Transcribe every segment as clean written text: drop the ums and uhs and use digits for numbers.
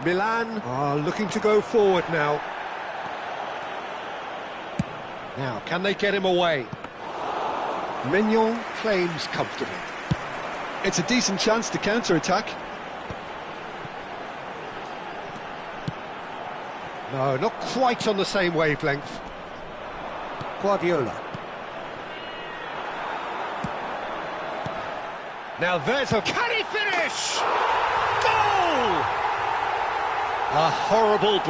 Milan are looking to go forward now. Now, can they get him away? Mignon claims comfortably. It's a decent chance to counter-attack. No, not quite on the same wavelength. Guardiola. Now there's a... Can he finish? Goal! A horrible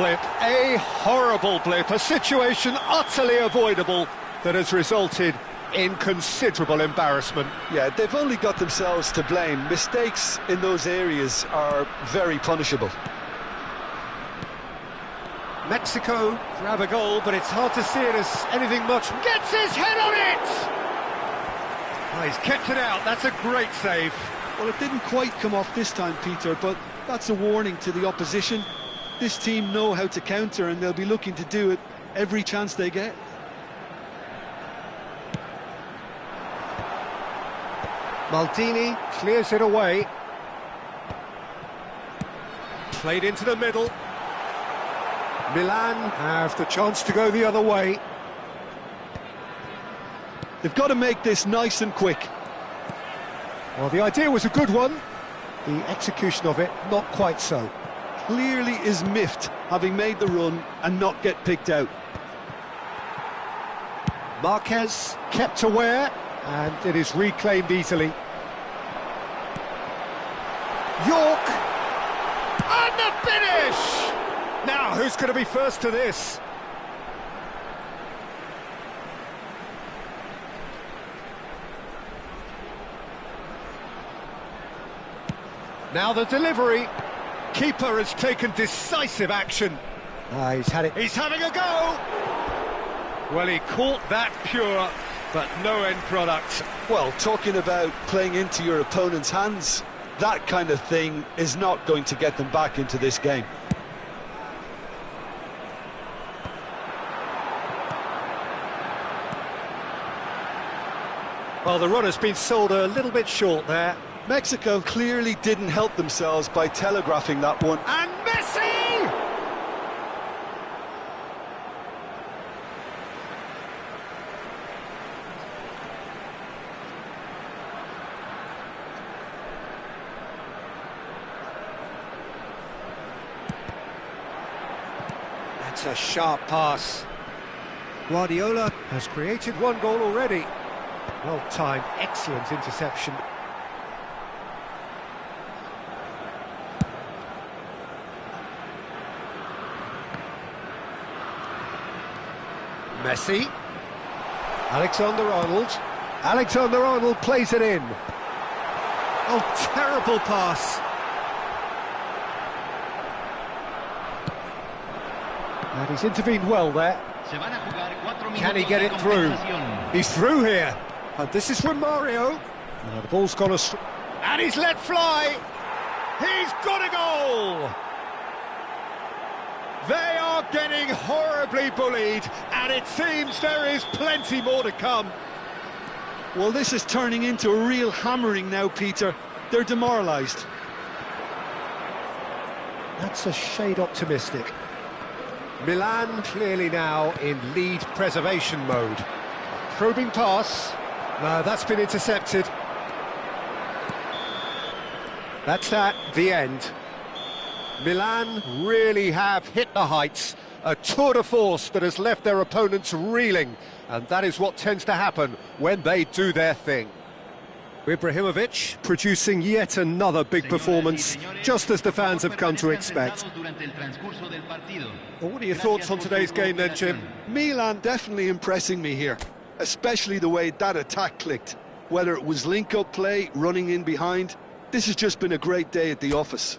blip, a situation utterly avoidable that has resulted in considerable embarrassment. Yeah, they've only got themselves to blame. Mistakes in those areas are very punishable. Mexico grab a goal, but it's hard to see it as anything much. Gets his head on it! Oh, he's kept it out, that's a great save. Well, it didn't quite come off this time, Peter, but that's a warning to the opposition. This team know how to counter, and they'll be looking to do it every chance they get. Maldini clears it away. Played into the middle. Milan have the chance to go the other way. They've got to make this nice and quick. Well, the idea was a good one. The execution of it, not quite so. Clearly is miffed, having made the run and not get picked out. Marquez kept aware, and it is reclaimed easily. York! And the finish! Now, who's going to be first to this? Now the delivery. Keeper has taken decisive action. He's had it. He's having a go! Well, he caught that pure, but no end product. Well, talking about playing into your opponent's hands, that kind of thing is not going to get them back into this game. Well, the run has been sold a little bit short there. Mexico clearly didn't help themselves by telegraphing that one. And Messi! That's a sharp pass. Guardiola has created one goal already. Well timed, excellent interception. Messi. Alexander Arnold plays it in. Oh, terrible pass. And he's intervened well there. Can he get it through? He's through here. And this is Romario. Now the ball's gone astray. And he's let fly. He's got a goal. They are getting horribly bullied, and it seems there is plenty more to come. Well, this is turning into a real hammering now, Peter. They're demoralised. That's a shade optimistic. Milan clearly now in lead preservation mode. A probing pass. No, that's been intercepted. That's the end. Milan really have hit the heights, a tour de force that has left their opponents reeling, and that is what tends to happen when they do their thing. Ibrahimovic producing yet another big performance, just as the fans have come to expect. Well, what are your thoughts on today's game then, Jim? Milan definitely impressing me here, especially the way that attack clicked. Whether it was link-up play, running in behind, this has just been a great day at the office.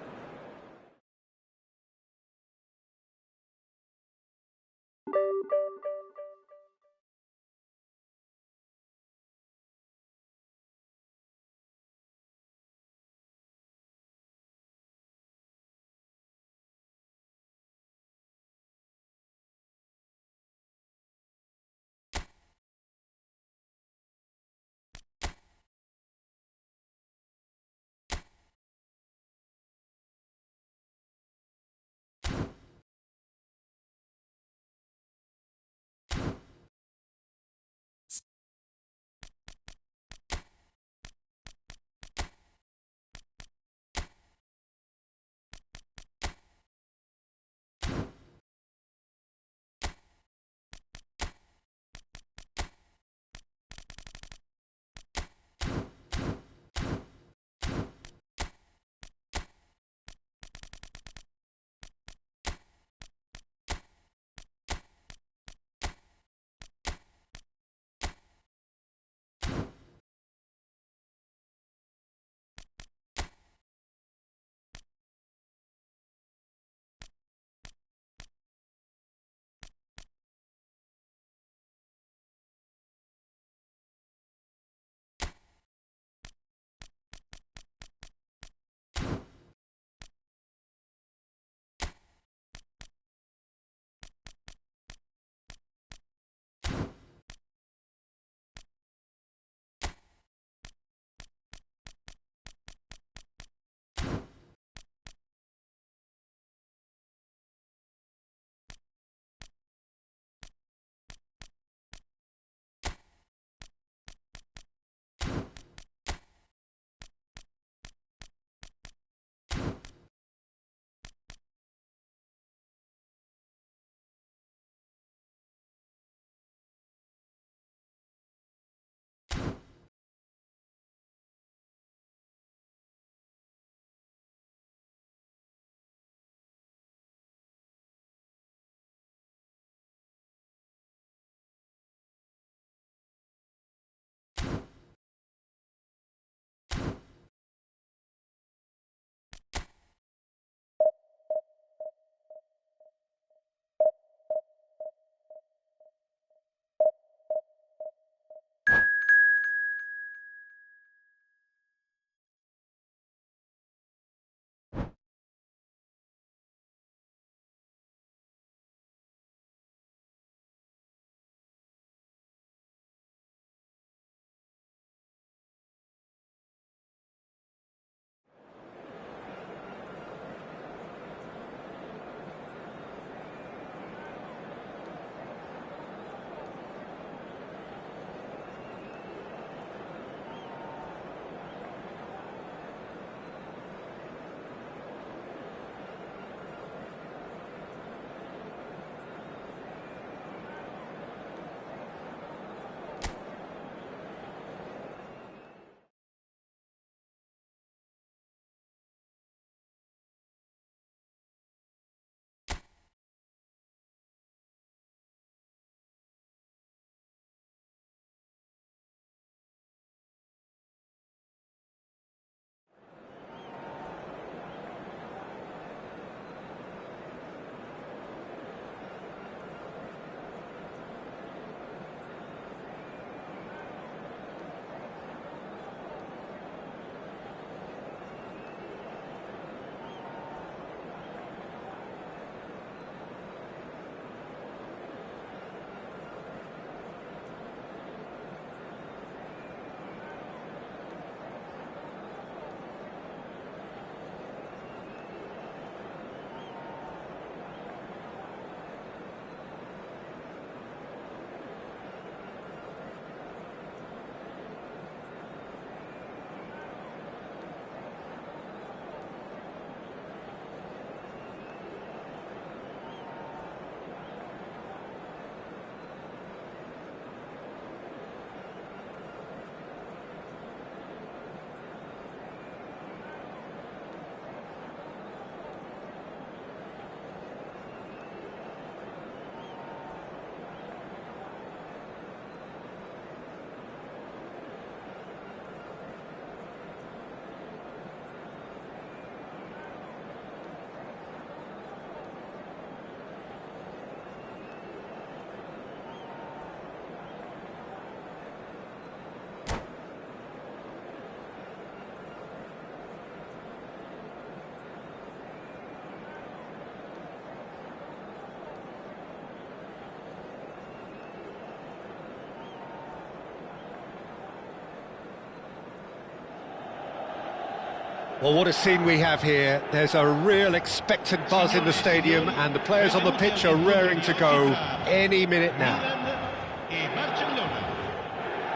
Well, what a scene we have here. There's a real expectant buzz in the stadium, and the players on the pitch are raring to go any minute now.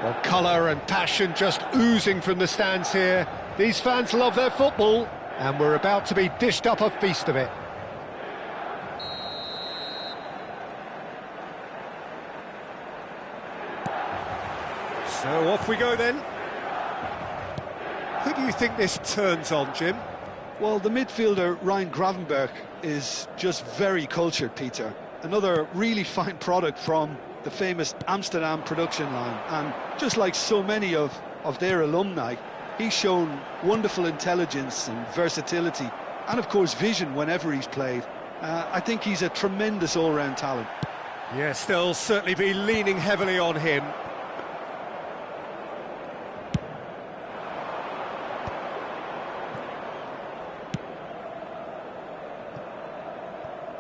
Well, colour and passion just oozing from the stands here. These fans love their football, and we're about to be dished up a feast of it. So off we go then. Who do you think this turns on, Jim? Well, the midfielder Ryan Gravenberch is just very cultured, Peter. Another really fine product from the famous Amsterdam production line. And just like so many of their alumni, he's shown wonderful intelligence and versatility, and of course vision whenever he's played. I think he's a tremendous all-round talent. Yes, they'll certainly be leaning heavily on him.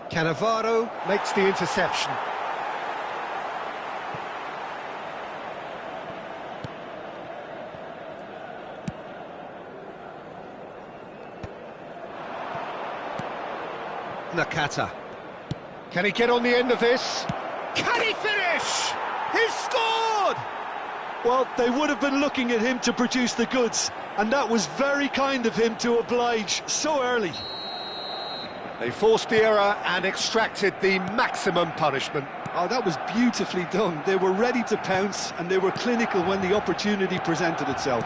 Cannavaro makes the interception. Nakata. Can he get on the end of this? Can he finish? He's scored! Well, they would have been looking at him to produce the goods, and that was very kind of him to oblige so early. They forced the error and extracted the maximum punishment. Oh, that was beautifully done. They were ready to pounce, and they were clinical when the opportunity presented itself.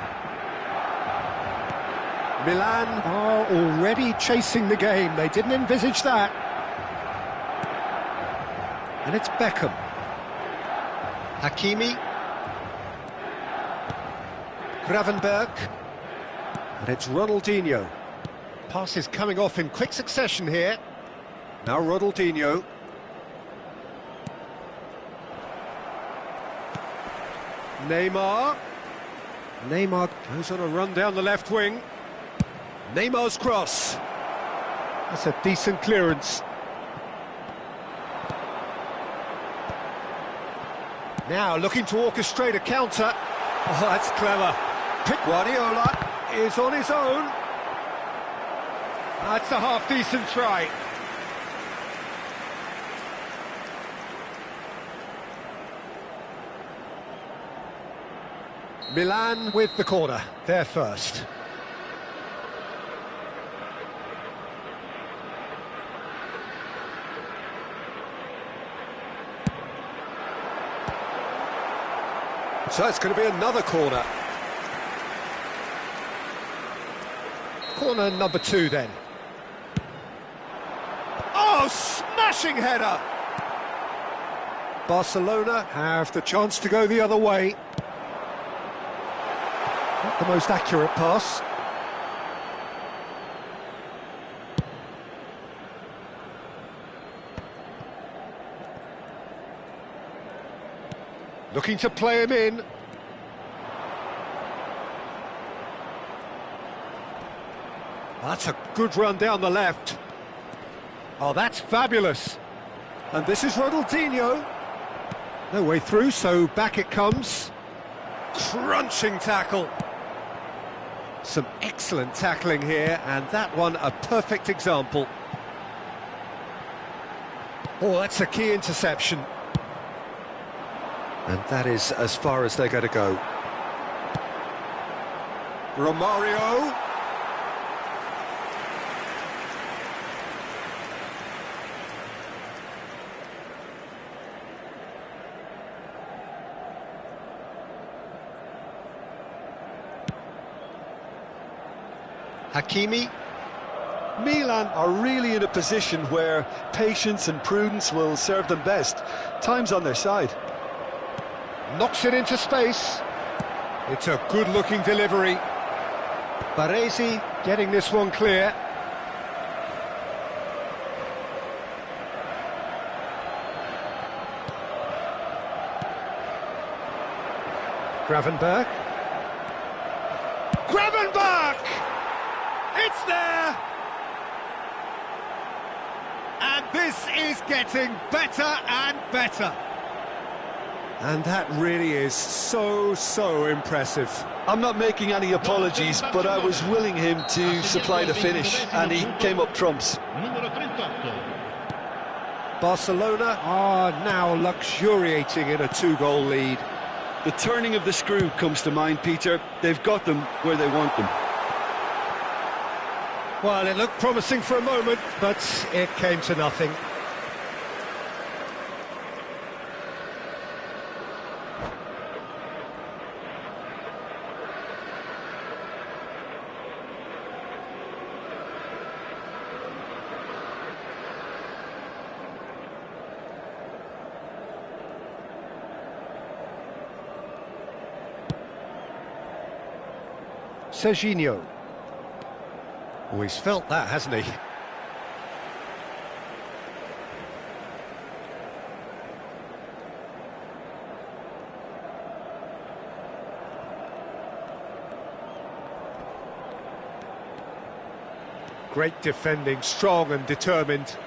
Milan are already chasing the game. They didn't envisage that. And it's Beckham. Hakimi. Gravenberch. And it's Ronaldinho. Passes coming off in quick succession here. Now Ronaldinho. Neymar. Neymar goes on a run down the left wing. Neymar's cross. That's a decent clearance. Now looking to orchestrate a counter. Oh, that's clever. Guardiola is on his own. That's a half-decent try. Milan with the corner, they're first. So it's going to be another corner. Corner number 2 then. Oh, smashing header! Barcelona have the chance to go the other way. Not the most accurate pass. Looking to play him in. That's a good run down the left. Oh, that's fabulous. And this is Ronaldinho. No way through, so back it comes. Crunching tackle. Some excellent tackling here, and that one a perfect example. Oh, that's a key interception. And that is as far as they're going to go. Romario. Hakimi. Milan are really in a position where patience and prudence will serve them best. Time's on their side. Knocks it into space. It's a good-looking delivery. Baresi getting this one clear. Gravenberch. Gravenberch! It's there! And this is getting better and better. And that really is so impressive. I'm not making any apologies, but I was willing him to supply the finish, and he came up trumps. Barcelona are now luxuriating in a 2-goal lead. The turning of the screw comes to mind, Peter. They've got them where they want them. Well, it looked promising for a moment, but it came to nothing. Serginho. Oh, he's felt that, hasn't he? Great defending, strong and determined.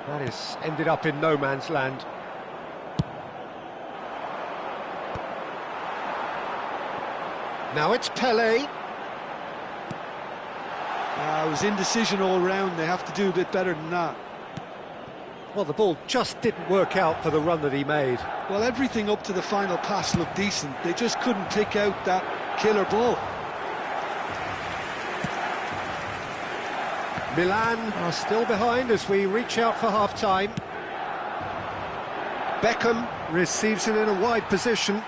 That has ended up in no man's land. Now it's Pelé. It was indecision all round. They have to do a bit better than that. Well, the ball just didn't work out for the run that he made. Well, everything up to the final pass looked decent. They just couldn't pick out that killer ball. Milan are still behind as we reach out for half-time. Beckham receives it in a wide position.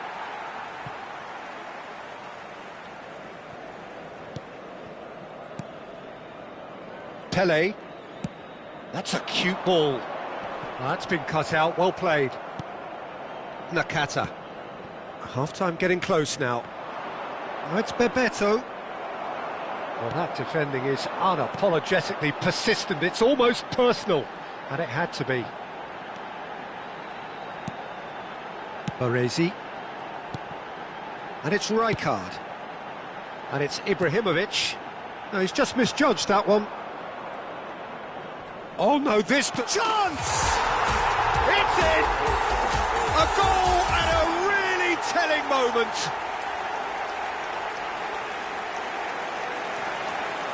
Pelé. That's a cute ball. That's been cut out, well played. Nakata. Half-time getting close now. Oh, it's Bebeto. Well, that defending is unapologetically persistent. It's almost personal, and it had to be. Baresi. And it's Rijkaard. And it's Ibrahimovic. No, he's just misjudged that one. Oh no, this chance! It's in! A goal at a really telling moment.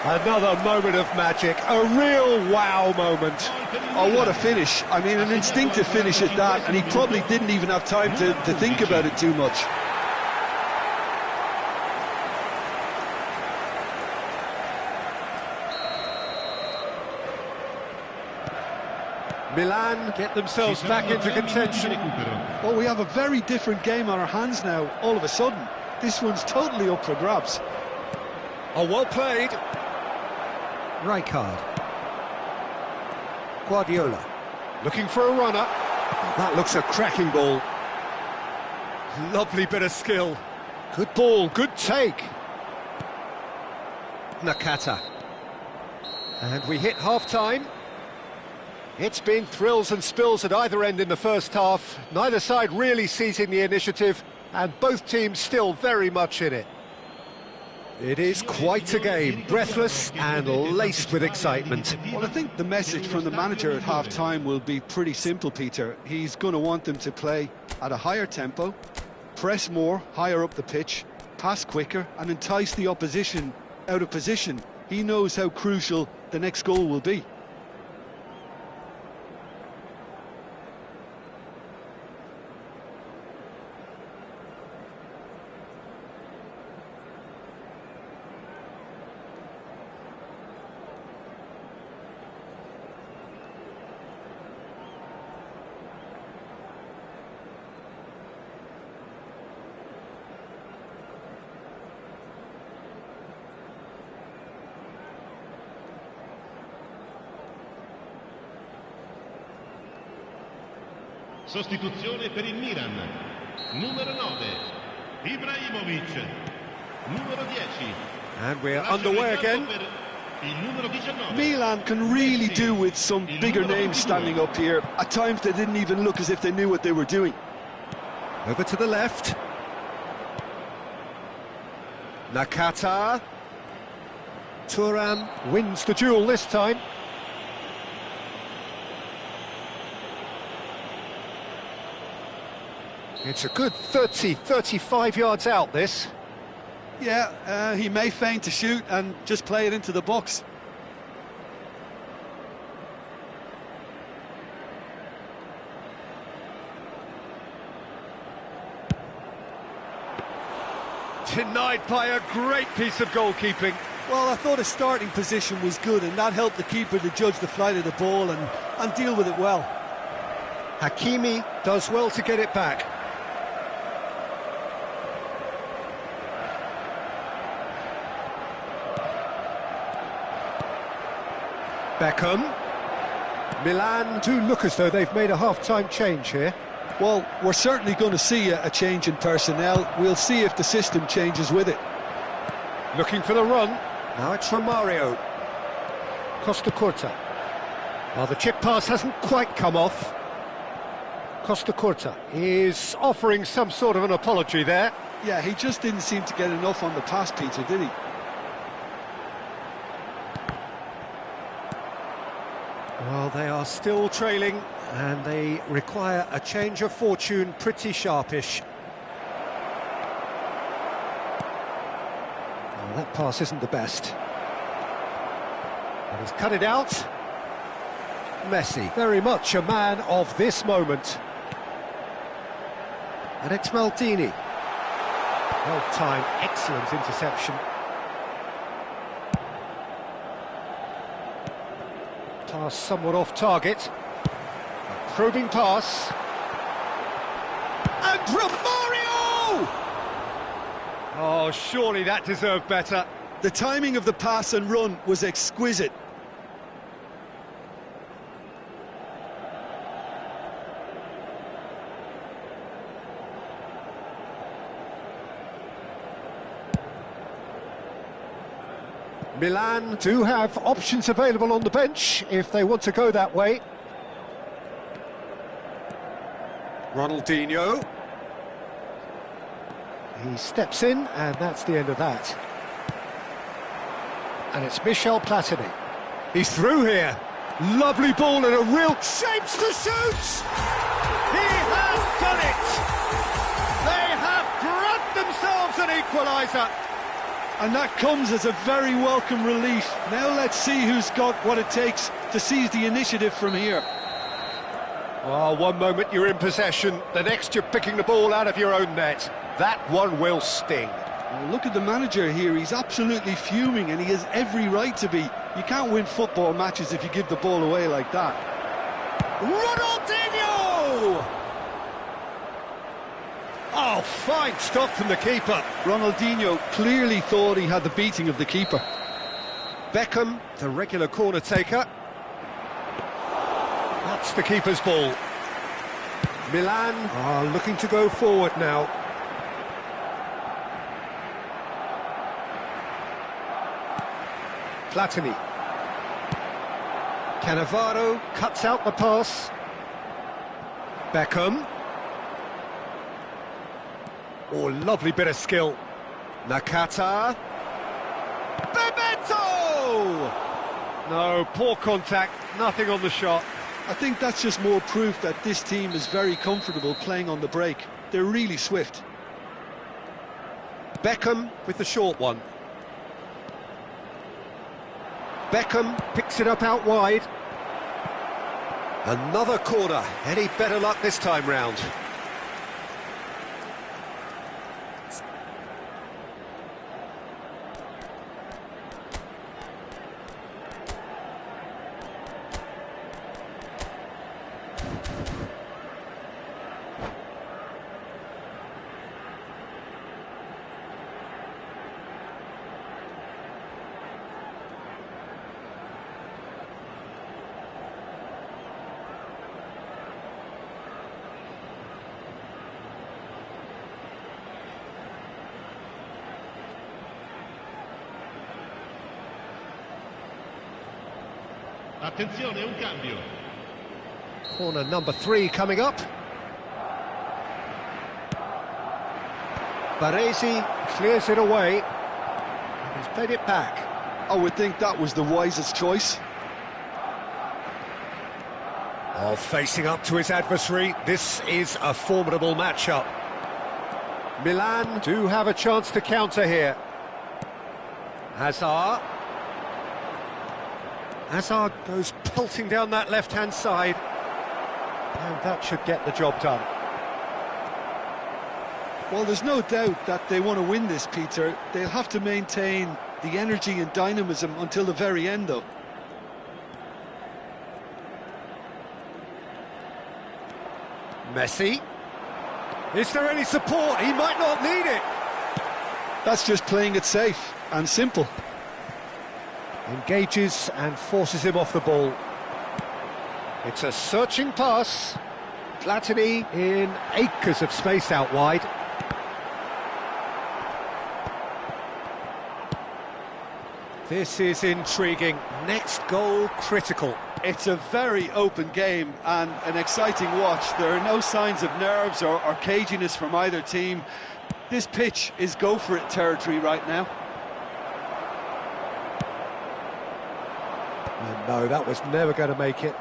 Another moment of magic, a real wow moment. Oh, what a finish. I mean, an instinctive finish at that, and he probably didn't even have time to think about it too much. Milan get themselves back into contention. Well, we have a very different game on our hands now, all of a sudden. This one's totally up for grabs. Oh, well played. Rijkaard. Guardiola. Looking for a runner. Oh, that looks a cracking ball. Lovely bit of skill. Good ball, good take. Nakata. And we hit half-time. It's been thrills and spills at either end in the first half. Neither side really seizing the initiative, and both teams still very much in it. It is quite a game, breathless and laced with excitement. Well, I think the message from the manager at half-time will be pretty simple, Peter. He's going to want them to play at a higher tempo, press more, higher up the pitch, pass quicker, and entice the opposition out of position. He knows how crucial the next goal will be. Sostituzione per il Milan. Numero 9, Ibrahimovic. Numero 10. And we're underway again. Milan can really do with some bigger names standing up here. At times they didn't even look as if they knew what they were doing. Over to the left. Nakata. Thuram wins the duel this time. It's a good 35 yards out, this. Yeah, he may feign to shoot and just play it into the box. Denied by a great piece of goalkeeping. Well, I thought his starting position was good, and that helped the keeper to judge the flight of the ball and deal with it well. Hakimi does well to get it back. Beckham. Milan do look as though they've made a half-time change here. Well, we're certainly going to see a change in personnel. We'll see if the system changes with it. Looking for the run. Now it's Romario. Costa Curta. Well, the chip pass hasn't quite come off. Costa Curta is offering some sort of an apology there. Yeah, he just didn't seem to get enough on the pass, Peter, did he? Well, they are still trailing, and they require a change of fortune pretty sharpish. Well, that pass isn't the best. And he's cut it out. Messi, very much a man of this moment. And it's Maldini. Well-timed, excellent interception. Pass somewhat off target. A probing pass. And Romario! Oh, surely that deserved better. The timing of the pass and run was exquisite. Milan do have options available on the bench if they want to go that way. Ronaldinho. He steps in, and that's the end of that. And it's Michel Platini. He's through here. Lovely ball and a real shapes to shoot! He has done it! They have grabbed themselves an equaliser. And that comes as a very welcome relief. Now let's see who's got what it takes to seize the initiative from here. Well, one moment you're in possession, the next you're picking the ball out of your own net. That one will sting. Well, look at the manager here, he's absolutely fuming, and he has every right to be. You can't win football matches if you give the ball away like that. Ronaldinho! Oh, fine stop from the keeper. Ronaldinho clearly thought he had the beating of the keeper. Beckham, the regular corner taker. That's the keeper's ball. Milan are looking to go forward now. Platini. Cannavaro cuts out the pass. Beckham. Oh, lovely bit of skill. Nakata. Bebeto! No, poor contact, nothing on the shot. I think that's just more proof that this team is very comfortable playing on the break. They're really swift. Beckham with the short one. Beckham picks it up out wide. Another corner. Any better luck this time round? Attenzione, un cambio. Corner number 3 coming up. Baresi clears it away. played it back. I would think that was the wisest choice. Oh, facing up to his adversary, this is a formidable matchup. Milan do have a chance to counter here. Hazard goes pelting down that left-hand side. And that should get the job done. Well, there's no doubt that they want to win this, Peter. They'll have to maintain the energy and dynamism until the very end, though. Messi. Is there any support? He might not need it. That's just playing it safe and simple. Engages and forces him off the ball. It's a searching pass. Platini in acres of space out wide. This is intriguing. Next goal critical. It's a very open game and an exciting watch. There are no signs of nerves or caginess from either team. This pitch is go-for-it territory right now. And no, that was never going to make it.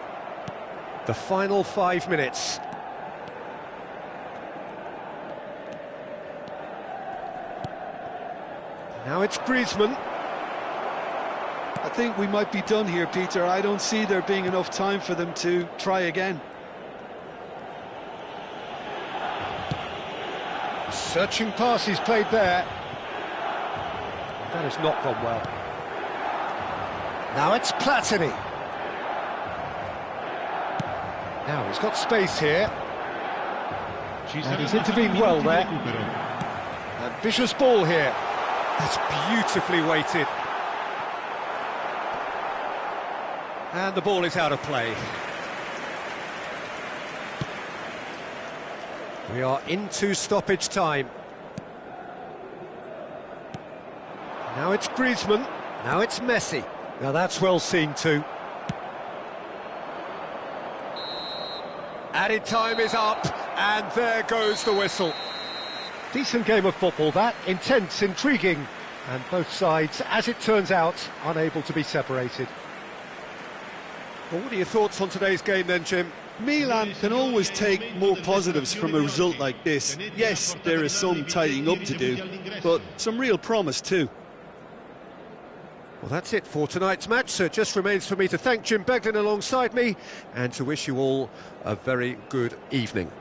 The final 5 minutes. Now it's Griezmann. I think we might be done here, Peter. I don't see there being enough time for them to try again. Searching pass he's played there. That has not gone well. Now it's Platini. Now he's got space here. And he's intervened well there. Ambitious ball here. That's beautifully weighted. And the ball is out of play. We are into stoppage time. Now it's Griezmann. Now it's Messi. Now that's well seen too. Added time is up, and there goes the whistle. Decent game of football that, intense, intriguing, and both sides, as it turns out, unable to be separated. Well, what are your thoughts on today's game then, Jim? Milan can always take more positives from a result like this. Yes, there is some tidying up to do, but some real promise too. Well, that's it for tonight's match, so it just remains for me to thank Jim Beglin alongside me and to wish you all a very good evening.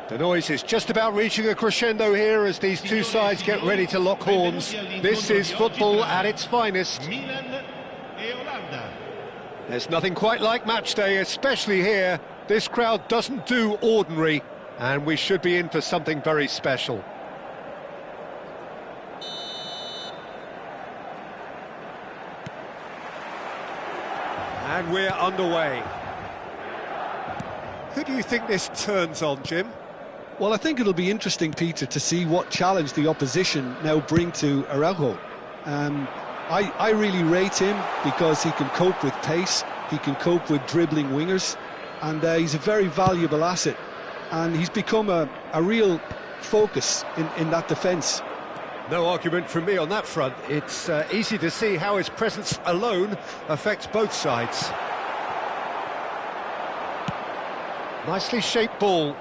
The noise is just about reaching a crescendo here as these two sides get ready to lock horns. This is football at its finest. There's nothing quite like match day, especially here. This crowd doesn't do ordinary, and we should be in for something very special. And we're underway. Who do you think this turns on, Jim? Well, I think it'll be interesting, Peter, to see what challenge the opposition now bring to Araujo. I really rate him because he can cope with pace, he can cope with dribbling wingers, and he's a very valuable asset. And he's become a real focus in that defence. No argument from me on that front. It's easy to see how his presence alone affects both sides. Nicely shaped ball.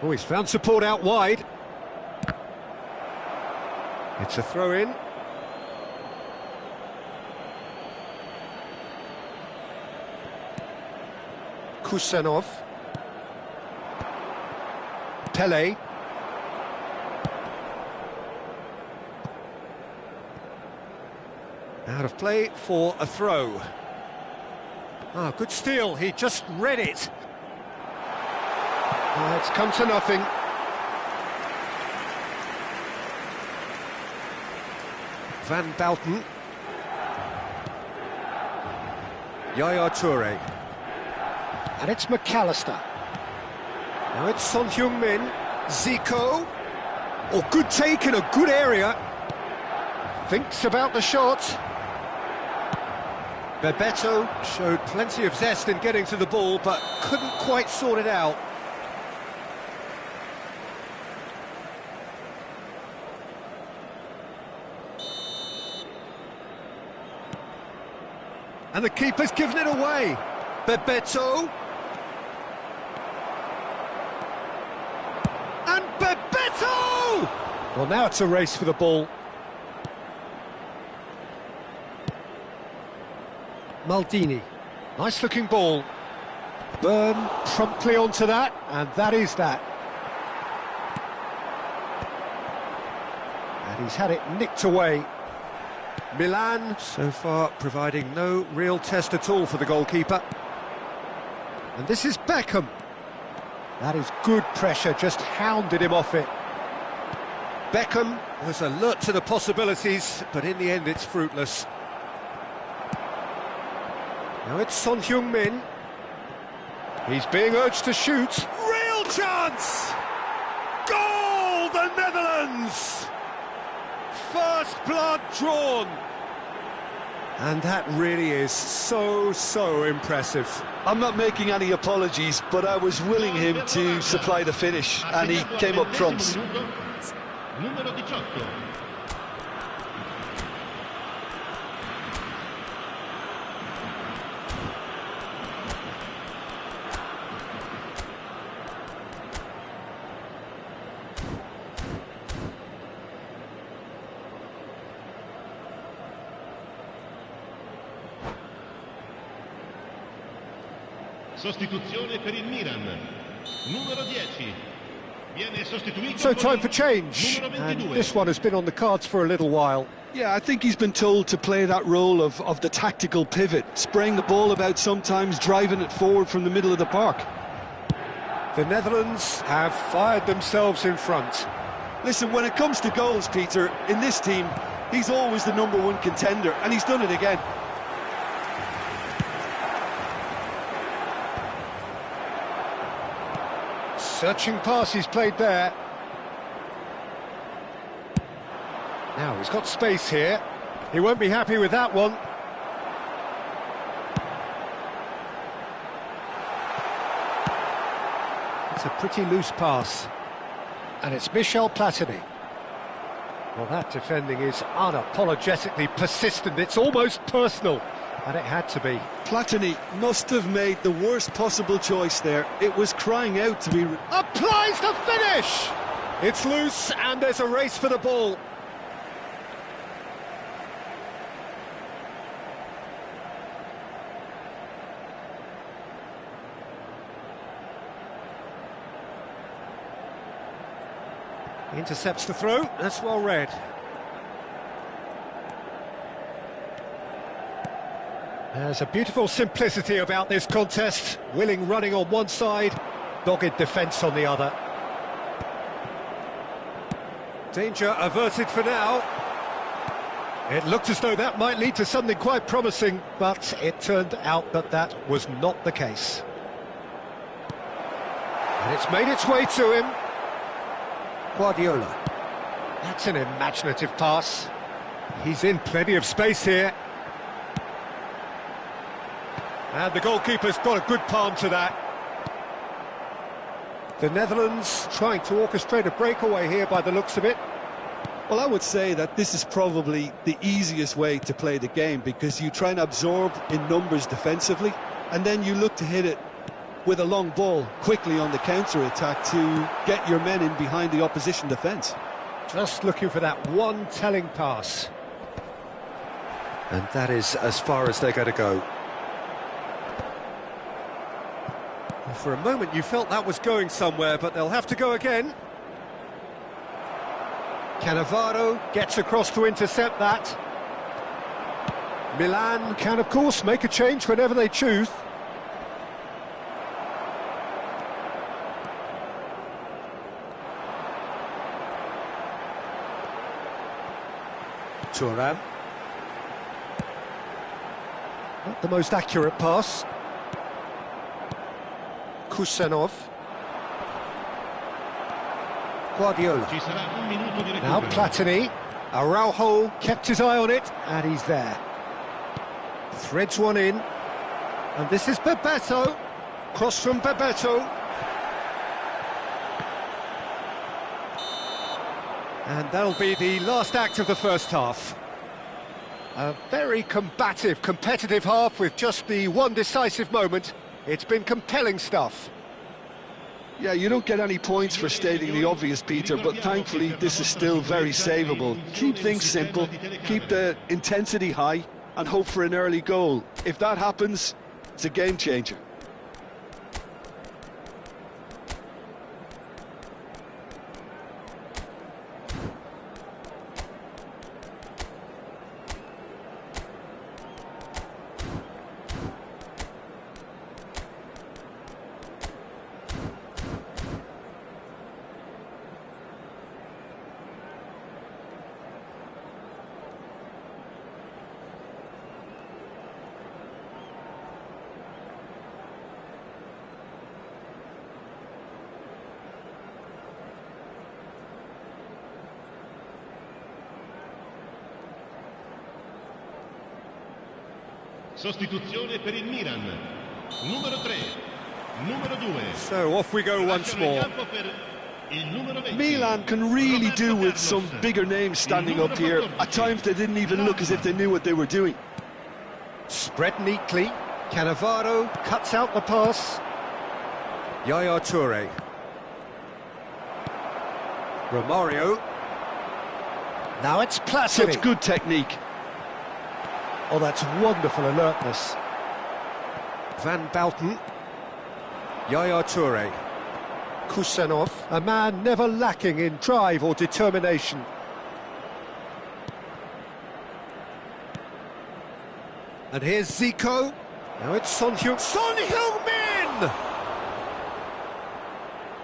Oh, he's found support out wide. It's a throw-in. Kusanov. Pele. Out of play for a throw. Ah, good steal, he just read it. It's come to nothing. Van Bouten. Yaya Toure. And it's McAllister. Now it's Son Heung-min. Zico. Oh, good take in a good area. Thinks about the shot. Bebeto showed plenty of zest in getting to the ball, but couldn't quite sort it out. And the keeper's given it away. Bebeto. And Bebeto! Well, now it's a race for the ball. Maldini. Nice-looking ball. Burn promptly onto that, and that is that. And he's had it nicked away. Milan, so far, providing no real test at all for the goalkeeper. And this is Beckham. That is good pressure, just hounded him off it. Beckham was alert to the possibilities, but in the end it's fruitless. Now it's Son Heung-min. He's being urged to shoot. Real chance! Goal, the Netherlands! First blood drawn. And that really is so impressive. I'm not making any apologies, but I was willing him to supply the finish, and he came up trumps. Numero 18. Sostituzione per il Milan. Numero 10. Viene sostituito. So time for change. And this one has been on the cards for a little while. Yeah, I think he's been told to play that role of the tactical pivot, spraying the ball about sometimes, driving it forward from the middle of the park. The Netherlands have fired themselves in front. Listen, when it comes to goals, Peter, in this team, he's always the #1 contender, and he's done it again. Searching pass he's played there. Now he's got space here. He won't be happy with that one. It's a pretty loose pass. And it's Michel Platini. Well, that defending is unapologetically persistent. It's almost personal. And it had to be. Platini must have made the worst possible choice there. It was crying out to be... Applies the finish! It's loose and there's a race for the ball. Intercepts the throw, that's well read. There's a beautiful simplicity about this contest. Willing running on one side, dogged defence on the other. Danger averted for now. It looked as though that might lead to something quite promising, but it turned out that that was not the case. And it's made its way to him. Guardiola. That's an imaginative pass. He's in plenty of space here. And the goalkeeper's got a good palm to that. The Netherlands trying to orchestrate a breakaway here by the looks of it. Well, I would say that this is probably the easiest way to play the game, because you try and absorb in numbers defensively, and then you look to hit it with a long ball quickly on the counter-attack to get your men in behind the opposition defence. Just looking for that one telling pass. And that is as far as they're going to go. For a moment you felt that was going somewhere, but they'll have to go again. Cannavaro gets across to intercept that. Milan can, of course, make a change whenever they choose. Thuram. Not the most accurate pass. Kusanov. Guardiola. Now Platini. Araujo kept his eye on it, and he's there. Threads one in. And this is Bebeto. Cross from Bebeto. And that'll be the last act of the first half. A very combative, competitive half with just the one decisive moment. It's been compelling stuff. Yeah, you don't get any points for stating the obvious, Peter, but thankfully this is still very savable. Keep things simple, keep the intensity high, and hope for an early goal. If that happens, it's a game changer. Sostituzione per il Milan. Numero 3, numero 2. So off we go once more. Milan can really do with some bigger names standing up here. At times they didn't even look as if they knew what they were doing. Spread neatly. Cannavaro cuts out the pass. Yaya Toure. Romario. Now it's Platini. Such good technique. Oh, that's wonderful alertness. Van Bouten. Yaya Toure. Kusanov, a man never lacking in drive or determination. And here's Zico. Now it's Son Heung-min!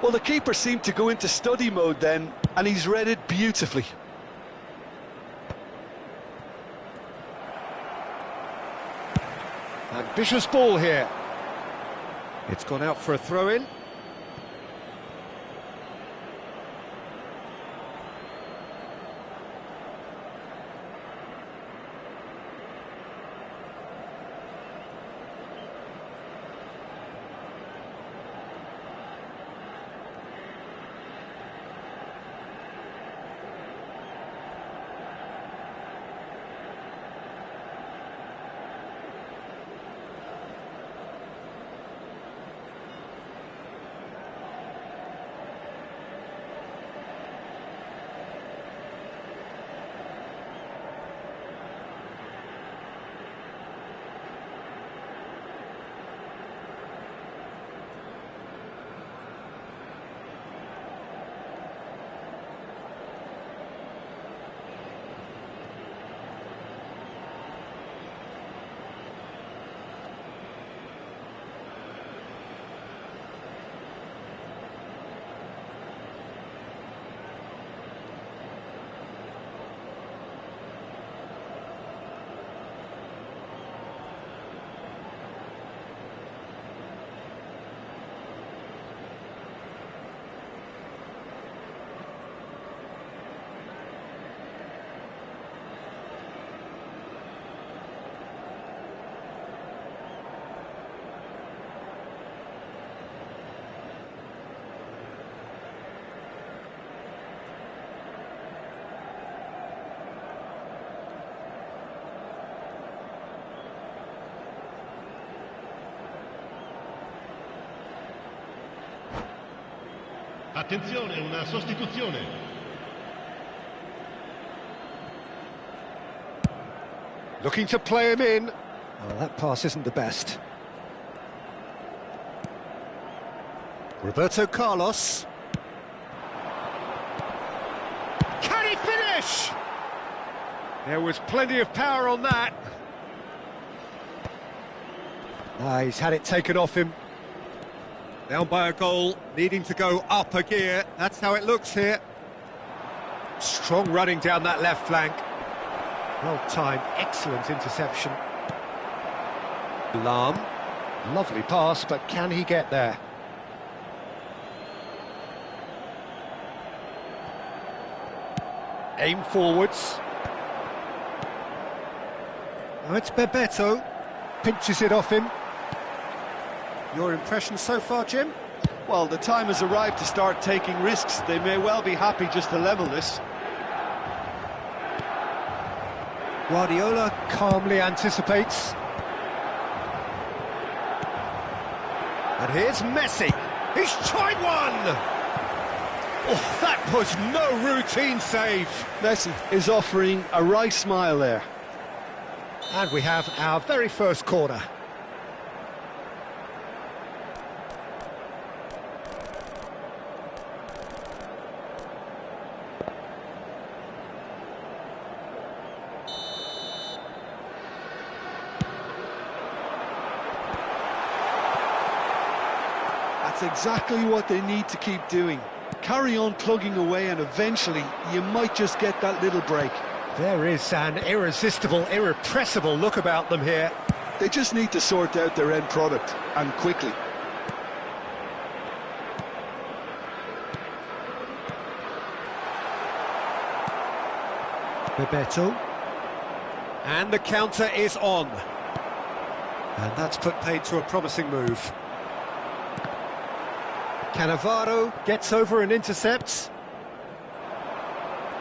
Well, the keeper seemed to go into study mode then, and he's read it beautifully. Ambitious ball here. It's gone out for a throw-in. Attenzione, una sostituzione. Looking to play him in. Oh, that pass isn't the best. Roberto Carlos. Can he finish? There was plenty of power on that. He's had it taken off him. Down by a goal, needing to go up a gear. That's how it looks here. Strong running down that left flank. Well timed, excellent interception. Lam. Lovely pass, but can he get there? Aim forwards. Now it's Bebeto. Pinches it off him. Your impression so far, Jim? Well, the time has arrived to start taking risks. They may well be happy just to level this. Guardiola calmly anticipates. And here's Messi. He's tried one! Oh, that was no routine save. Messi is offering a wry smile there. And we have our very first corner. That's exactly what they need to keep doing. Carry on plugging away and eventually you might just get that little break. There is an irresistible, irrepressible look about them here. They just need to sort out their end product, and quickly. Bebeto. And the counter is on. And that's put paid to a promising move. Cannavaro gets over and intercepts.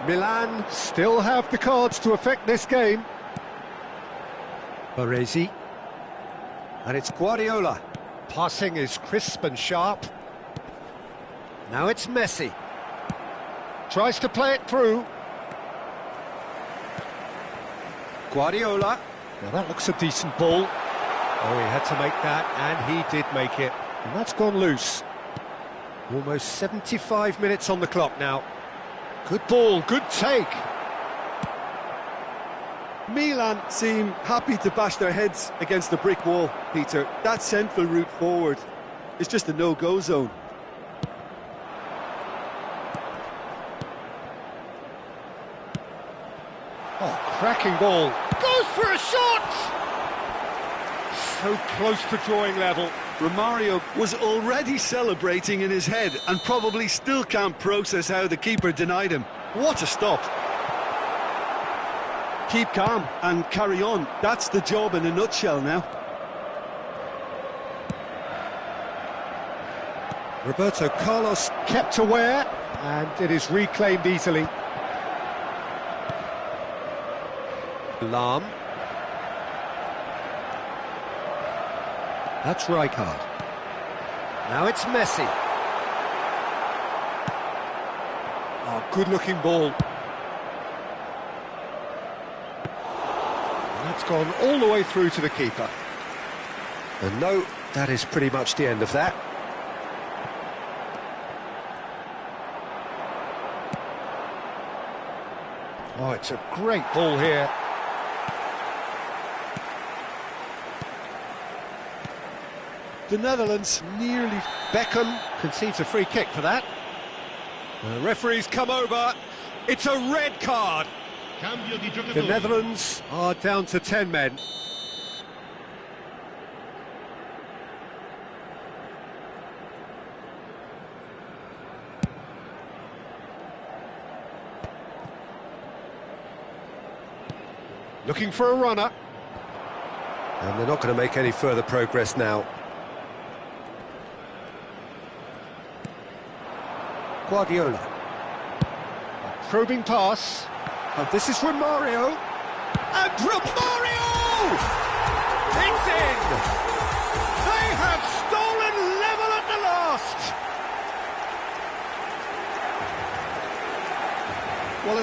Milan still have the cards to affect this game. Baresi. And it's Guardiola. Passing is crisp and sharp. Now it's Messi. Tries to play it through. Guardiola. Now that looks a decent ball. Oh, he had to make that, and he did make it. And that's gone loose. Almost 75 minutes on the clock now. Good ball, good take. Milan seem happy to bash their heads against the brick wall, Peter. That central route forward is just a no-go zone. Oh, cracking ball. Goes for a shot! So close to drawing level. Romario was already celebrating in his head and probably still can't process how the keeper denied him. What a stop. Keep calm and carry on. That's the job in a nutshell now. Roberto Carlos kept aware, and it is reclaimed easily. Lam. That's Rijkaard. Now it's Messi. Oh, good-looking ball. And that's gone all the way through to the keeper. And no, that is pretty much the end of that. Oh, it's a great ball here. The Netherlands nearly... Beckham concedes a free kick for that. The referee's come over. It's a red card. Cambio di The giocatori. Netherlands are down to 10 men. Looking for a runner. And they're not going to make any further progress now. Guardiola. A probing pass. And this is Romario. And Romario! It's in! They have stolen level at the last!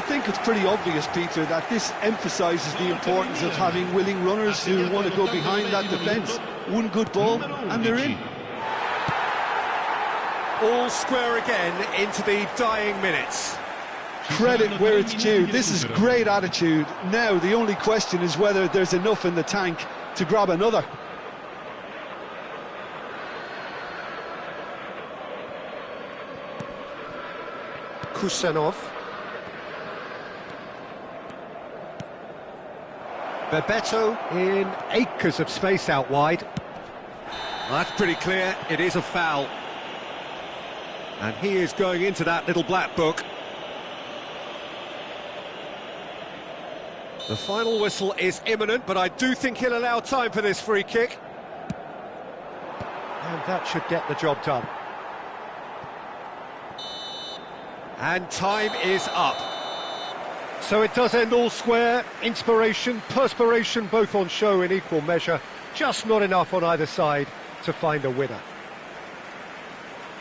think it's pretty obvious, Peter, that this emphasises the importance of having willing runners who want to go behind that defence. One good ball, and they're in. All square again into the dying minutes. Credit where it's due. This is great attitude. Now, the only question is whether there's enough in the tank to grab another. Kusanov. Bebeto in acres of space out wide. Well, that's pretty clear, it is a foul. And he is going into that little black book. The final whistle is imminent, but I do think he'll allow time for this free kick. And that should get the job done. And time is up. So it does end all square. Inspiration, perspiration, both on show in equal measure. Just not enough on either side to find a winner.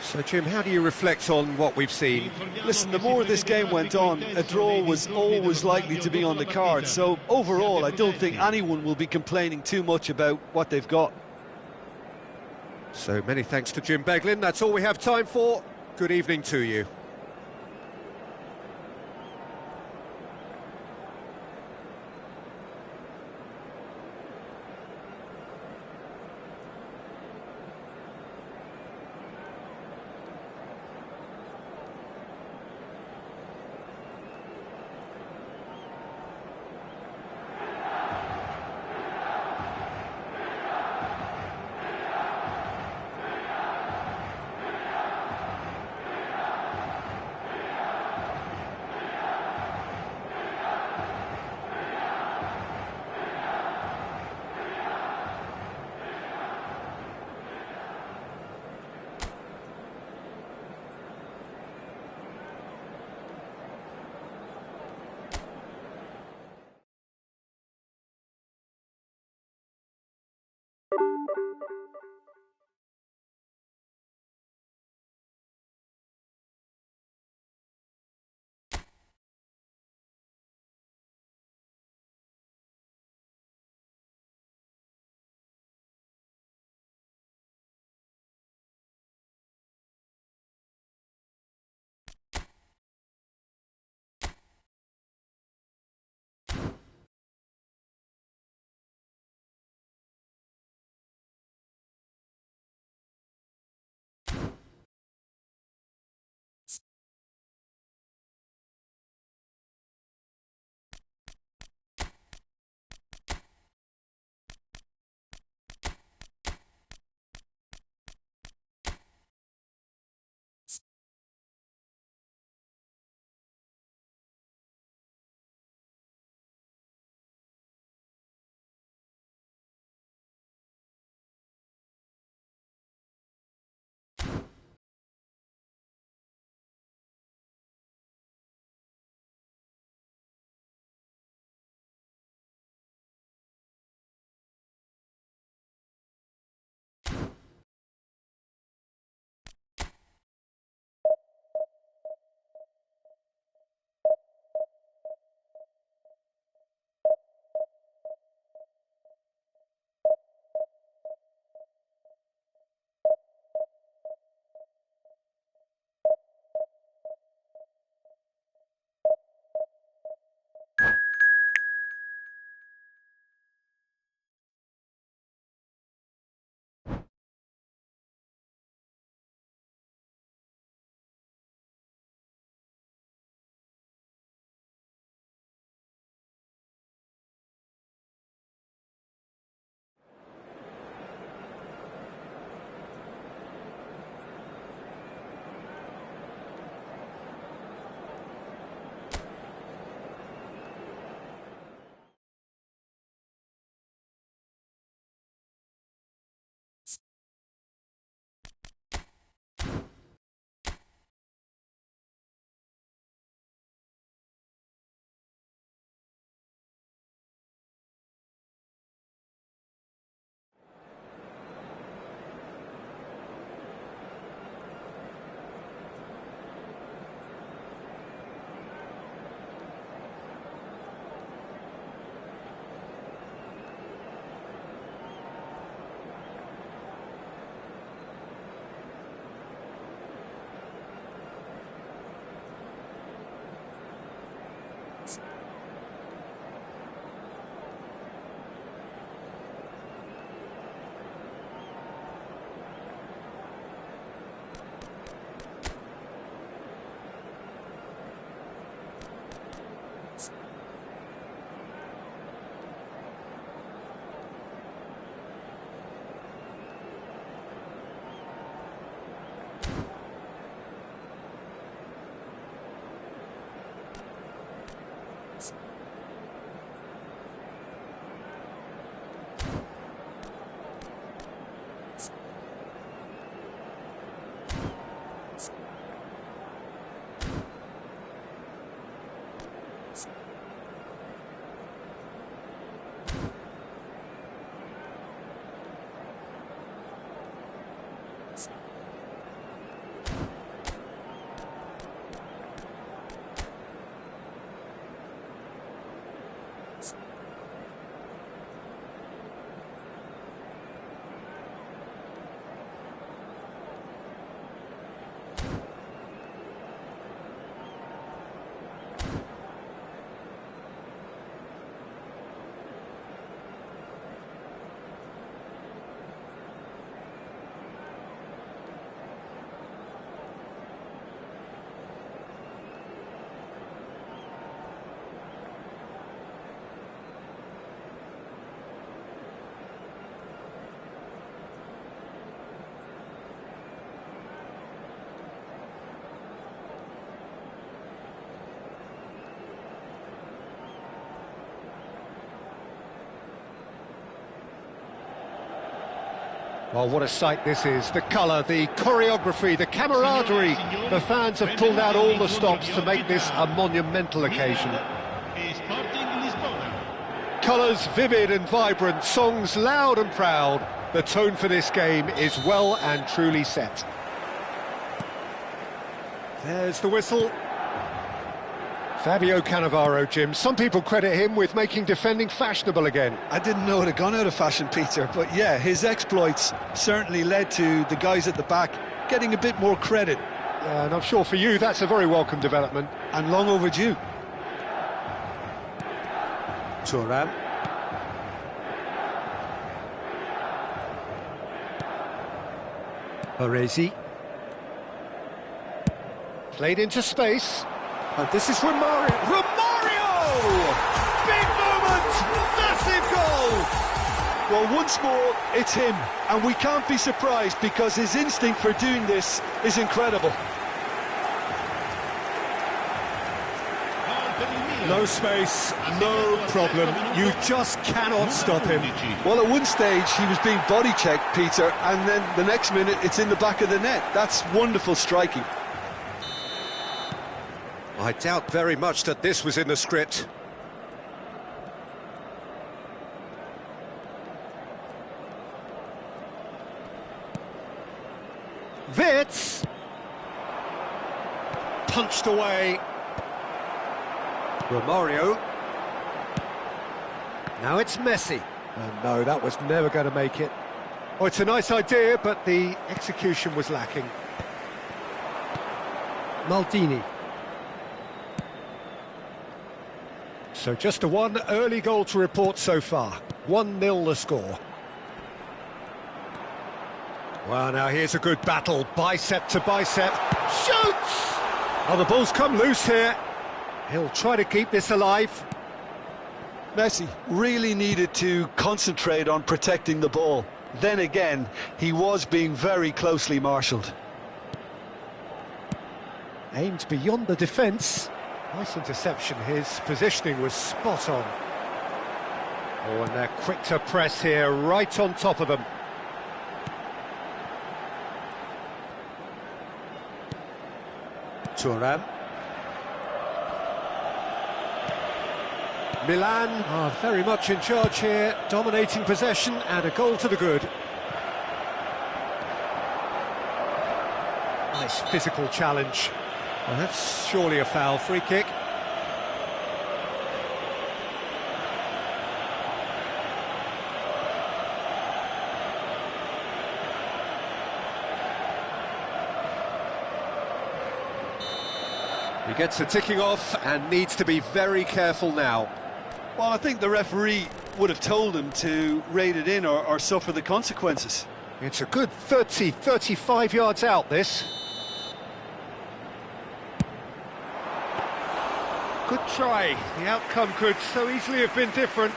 So, Jim, how do you reflect on what we've seen? Listen, the more this game went on, a draw was always likely to be on the card. So, overall, I don't think anyone will be complaining too much about what they've got. So, many thanks to Jim Beglin. That's all we have time for. Good evening to you. Well, what a sight this is. The colour, the choreography, the camaraderie. The fans have pulled out all the stops to make this a monumental occasion. Colours vivid and vibrant, songs loud and proud. The tone for this game is well and truly set. There's the whistle. Fabio Cannavaro, Jim. Some people credit him with making defending fashionable again. I didn't know it had gone out of fashion, Peter, but yeah, his exploits certainly led to the guys at the back getting a bit more credit. Yeah, and I'm sure for you that's a very welcome development. And long overdue. Thuram. Baresi. Played into space. And this is Romario. Romario! Big moment! Massive goal! Well, once more, it's him. And we can't be surprised because his instinct for doing this is incredible. No space, no problem. You just cannot stop him. Well, at one stage, he was being body checked, Peter, and then the next minute, it's in the back of the net. That's wonderful striking. I doubt very much that this was in the script. Wits! Punched away. Romario. Now it's Messi. And no, that was never going to make it. Oh, it's a nice idea, but the execution was lacking. Maldini. So just a one early goal to report so far. 1-0 the score. Well, now here's a good battle. Bicep to bicep. Shoots! Oh, the ball's come loose here. He'll try to keep this alive. Messi really needed to concentrate on protecting the ball. Then again, he was being very closely marshalled. Aimed beyond the defence. Nice interception. His positioning was spot on. Oh, and they're quick to press here, right on top of them. Thuram. Milan are very much in charge here, dominating possession and a goal to the good. Nice physical challenge. Well, that's surely a foul. Free kick. He gets the ticking off and needs to be very careful now. Well, I think the referee would have told him to rate it in or suffer the consequences. It's a good 30, 35 yards out, this. Good try. The outcome could so easily have been different.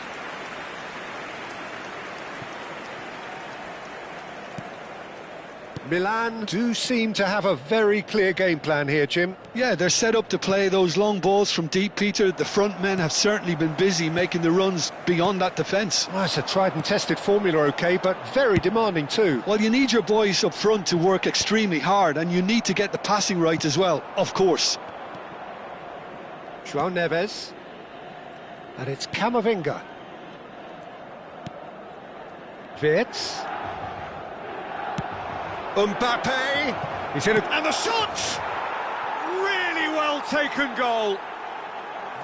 Milan do seem to have a very clear game plan here, Jim. Yeah, they're set up to play those long balls from deep, Peter. The front men have certainly been busy making the runs beyond that defence. Well, it's a tried and tested formula, OK, but very demanding too. Well, you need your boys up front to work extremely hard, and you need to get the passing right as well, of course. João Neves. And it's Camavinga. Wits. Mbappe, he's in and the shot! Really well taken goal.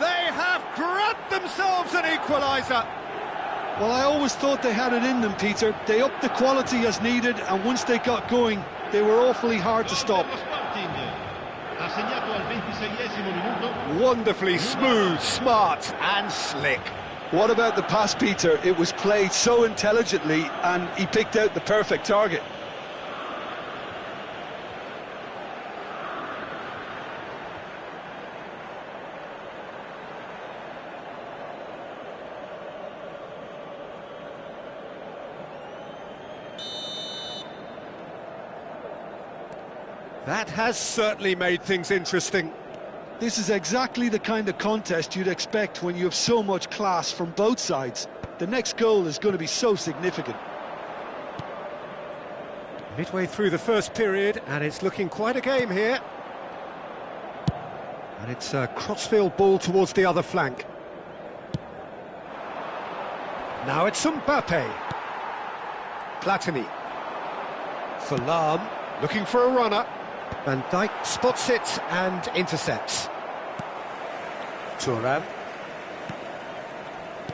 They have grabbed themselves an equaliser. Well, I always thought they had it in them, Peter. They upped the quality as needed, and once they got going, they were awfully hard to stop. Wonderfully smooth, smart and slick. What about the pass, Peter? It was played so intelligently, and he picked out the perfect target. That has certainly made things interesting. This is exactly the kind of contest you'd expect when you have so much class from both sides. The next goal is going to be so significant. Midway through the first period, and it's looking quite a game here. And it's a crossfield ball towards the other flank. Now it's Mbappe. Platini. Salam, looking for a runner. Van Dijk spots it and intercepts. Thuram.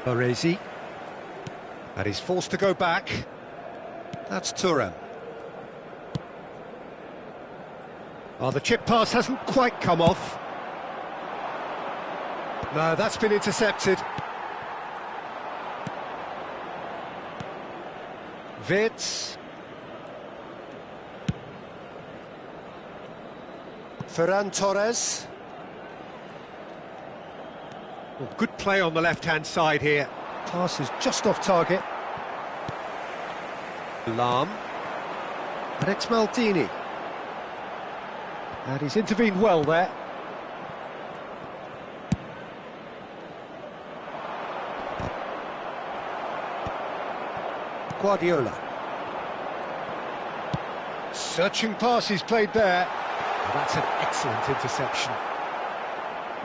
Baresi. And he's forced to go back. That's Thuram. Oh, the chip pass hasn't quite come off. No, that's been intercepted. Wirtz. Ferran Torres. Well, good play on the left-hand side here. Pass is just off target. Lam. And it's Maldini. And he's intervened well there. Guardiola. Searching pass he's played there. Oh, that's an excellent interception.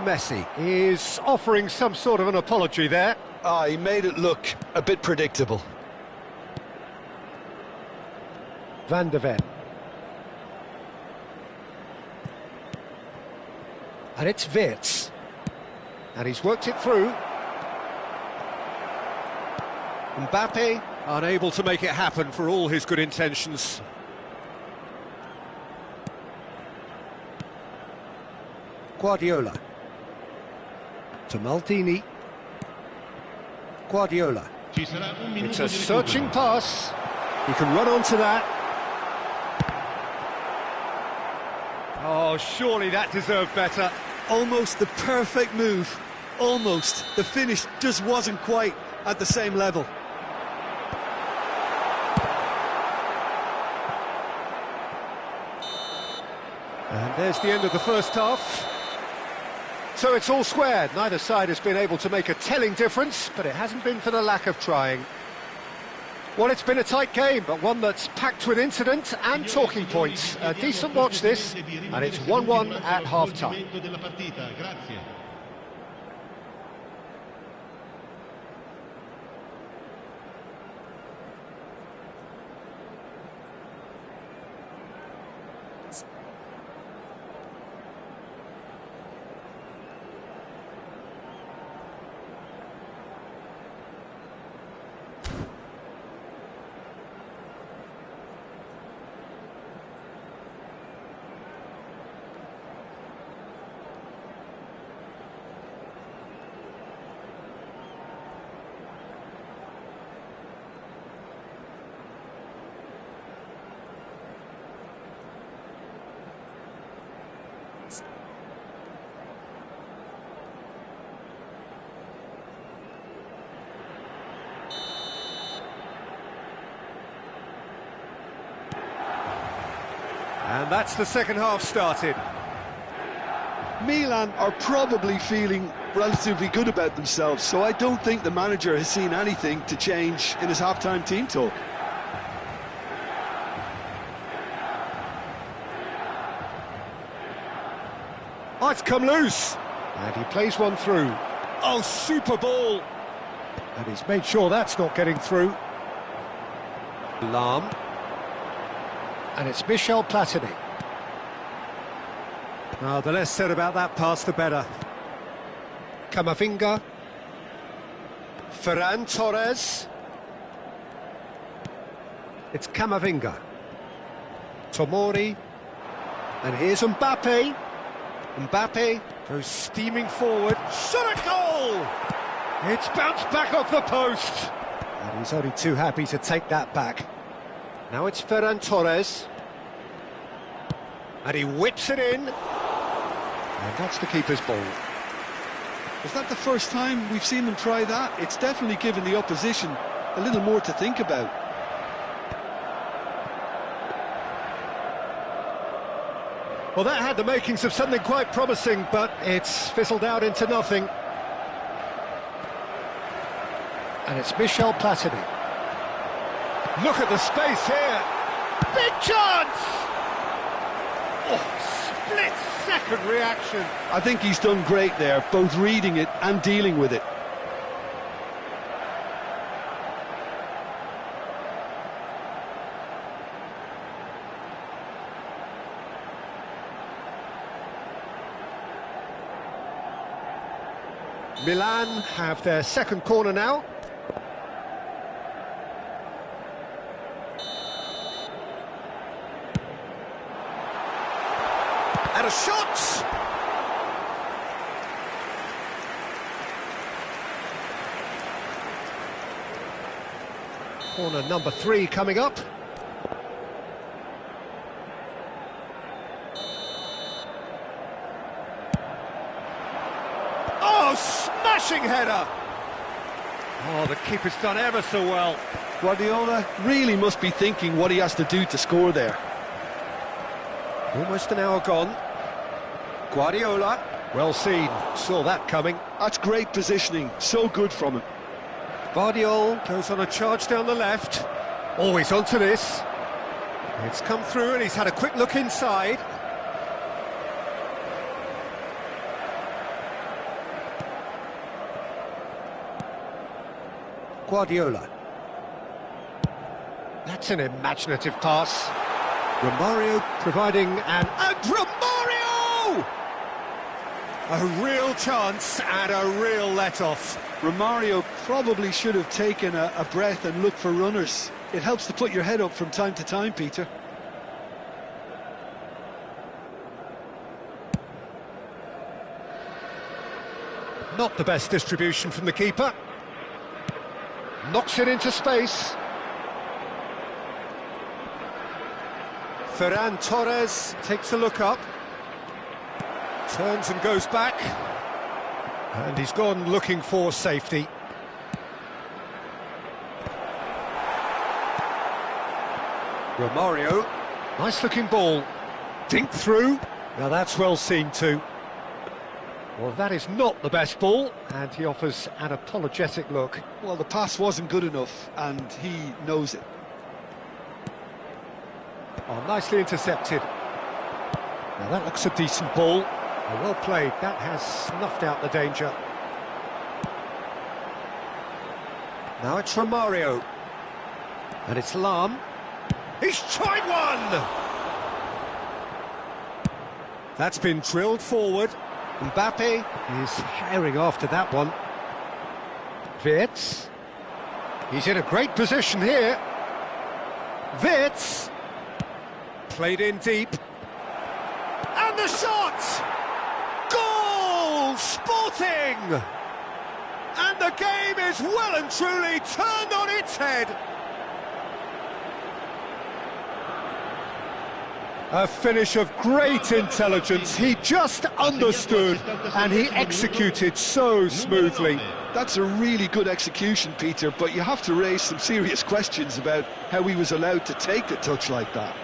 Messi is offering some sort of an apology there. He made it look a bit predictable. Van de Ven. And it's Wirtz. And he's worked it through. Mbappe unable to make it happen for all his good intentions. Guardiola. To Maldini. Guardiola. It's a searching pass. He can run onto that. Oh, surely that deserved better. Almost the perfect move. Almost. The finish just wasn't quite at the same level. And there's the end of the first half. So it's all squared. Neither side has been able to make a telling difference, but it hasn't been for the lack of trying. Well, it's been a tight game, but one that's packed with incident and talking points. A decent watch this, and it's 1-1 at half-time. And that's the second half started. Milan are probably feeling relatively good about themselves, so I don't think the manager has seen anything to change in his half-time team talk. Oh, it's come loose. And he plays one through. Oh, super ball. And he's made sure that's not getting through. Lam. And it's Michel Platini. Oh, the less said about that pass, the better. Camavinga. Ferran Torres. It's Camavinga. Tomori. And here's Mbappe. Mbappe goes steaming forward. Shot a goal! It's bounced back off the post. And he's only too happy to take that back. Now it's Ferran Torres. And he whips it in. And that's the keeper's ball. Is that the first time we've seen them try that? It's definitely given the opposition a little more to think about. Well, that had the makings of something quite promising, but it's fizzled out into nothing. And it's Michel Platini. Look at the space here. Big chance! Oh, split-second reaction. I think he's done great there, both reading it and dealing with it. Milan have their second corner now. And a shot! Corner number 3 coming up. Oh, smashing header! Oh, the keeper's done ever so well. Guardiola really must be thinking what he has to do to score there. Almost an hour gone. Guardiola, well seen, saw that coming. That's great positioning, so good from him. Guardiola goes on a charge down the left. Always onto this. It's come through and he's had a quick look inside. Guardiola. That's an imaginative pass. Romario providing and Romario! A real chance and a real let-off. Romario probably should have taken a breath and looked for runners. It helps to put your head up from time to time, Peter. Not the best distribution from the keeper. Knocks it into space. Ferran Torres takes a look up. Turns and goes back. And he's gone looking for safety. Romario. Nice looking ball. Dink through. Now that's well seen too. Well, that is not the best ball, and he offers an apologetic look. Well, the pass wasn't good enough, and he knows it. Oh, nicely intercepted. Now that looks a decent ball. Oh, well played, that has snuffed out the danger. Now it's Romario. And it's Lam. He's tried one! That's been drilled forward. Mbappe is herring after that one. Wirtz. He's in a great position here. Wirtz. Played in deep. And the shot! Goal! Sporting! And the game is well and truly turned on its head. A finish of great intelligence. He just understood and he executed so smoothly. That's a really good execution, Peter, but you have to raise some serious questions about how he was allowed to take a touch like that.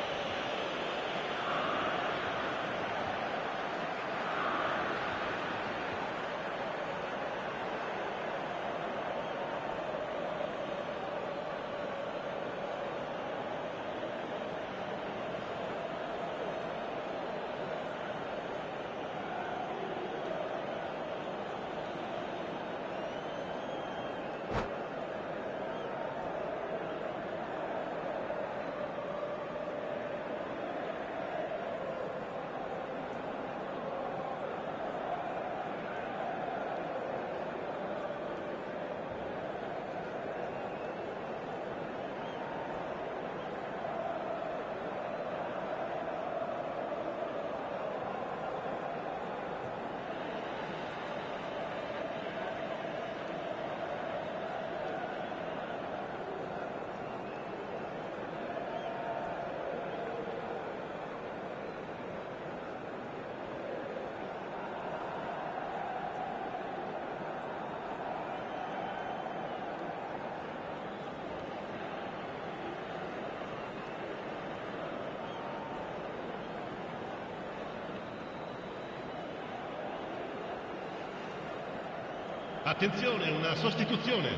Attenzione, una sostituzione.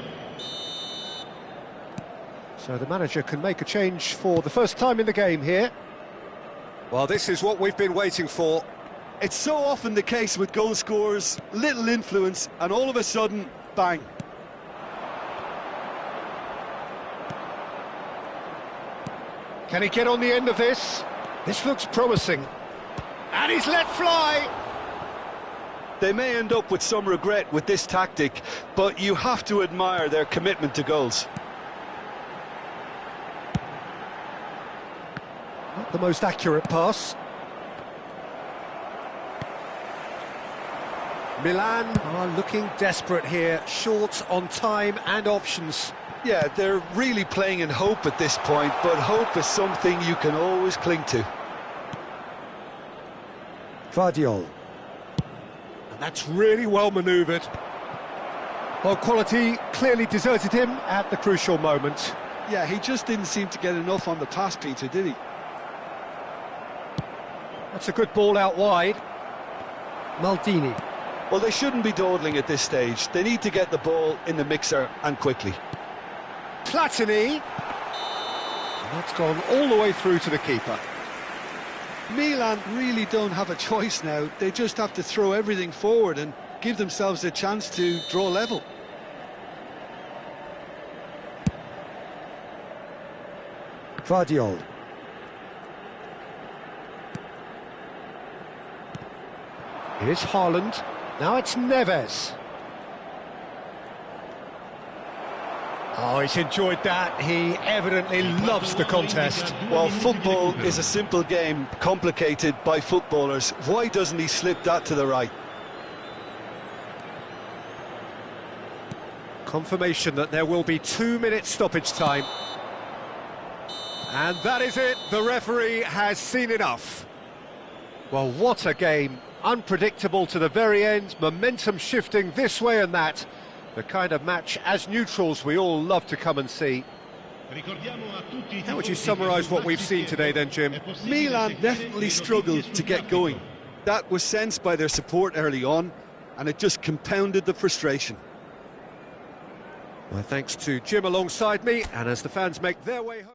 So the manager can make a change for the first time in the game here. Well, this is what we've been waiting for. It's so often the case with goal scorers, little influence, and all of a sudden, bang. Can he get on the end of this? This looks promising. And he's let fly! They may end up with some regret with this tactic, but you have to admire their commitment to goals. Not the most accurate pass. Milan are looking desperate here, short on time and options. Yeah, they're really playing in hope at this point, but hope is something you can always cling to. Vardiol. And that's really well manoeuvred. Well, quality clearly deserted him at the crucial moment. Yeah, he just didn't seem to get enough on the pass, Peter, did he? That's a good ball out wide. Maldini. Well, they shouldn't be dawdling at this stage. They need to get the ball in the mixer and quickly. Platini. And that's gone all the way through to the keeper. Milan really don't have a choice now. They just have to throw everything forward and give themselves a chance to draw level. Vardiol. Here's Haaland. Now it's Neves. Oh, he's enjoyed that. He evidently loves the contest. Well, football is a simple game, complicated by footballers. Why doesn't he slip that to the right? Confirmation that there will be 2 minutes stoppage time. And that is it. The referee has seen enough. Well, what a game. Unpredictable to the very end, momentum shifting this way and that. The kind of match, as neutrals, we all love to come and see. How would you summarise what we've seen today then, Jim? Milan definitely struggled to get going. That was sensed by their support early on, and it just compounded the frustration. Well, thanks to Jim alongside me, and as the fans make their way home.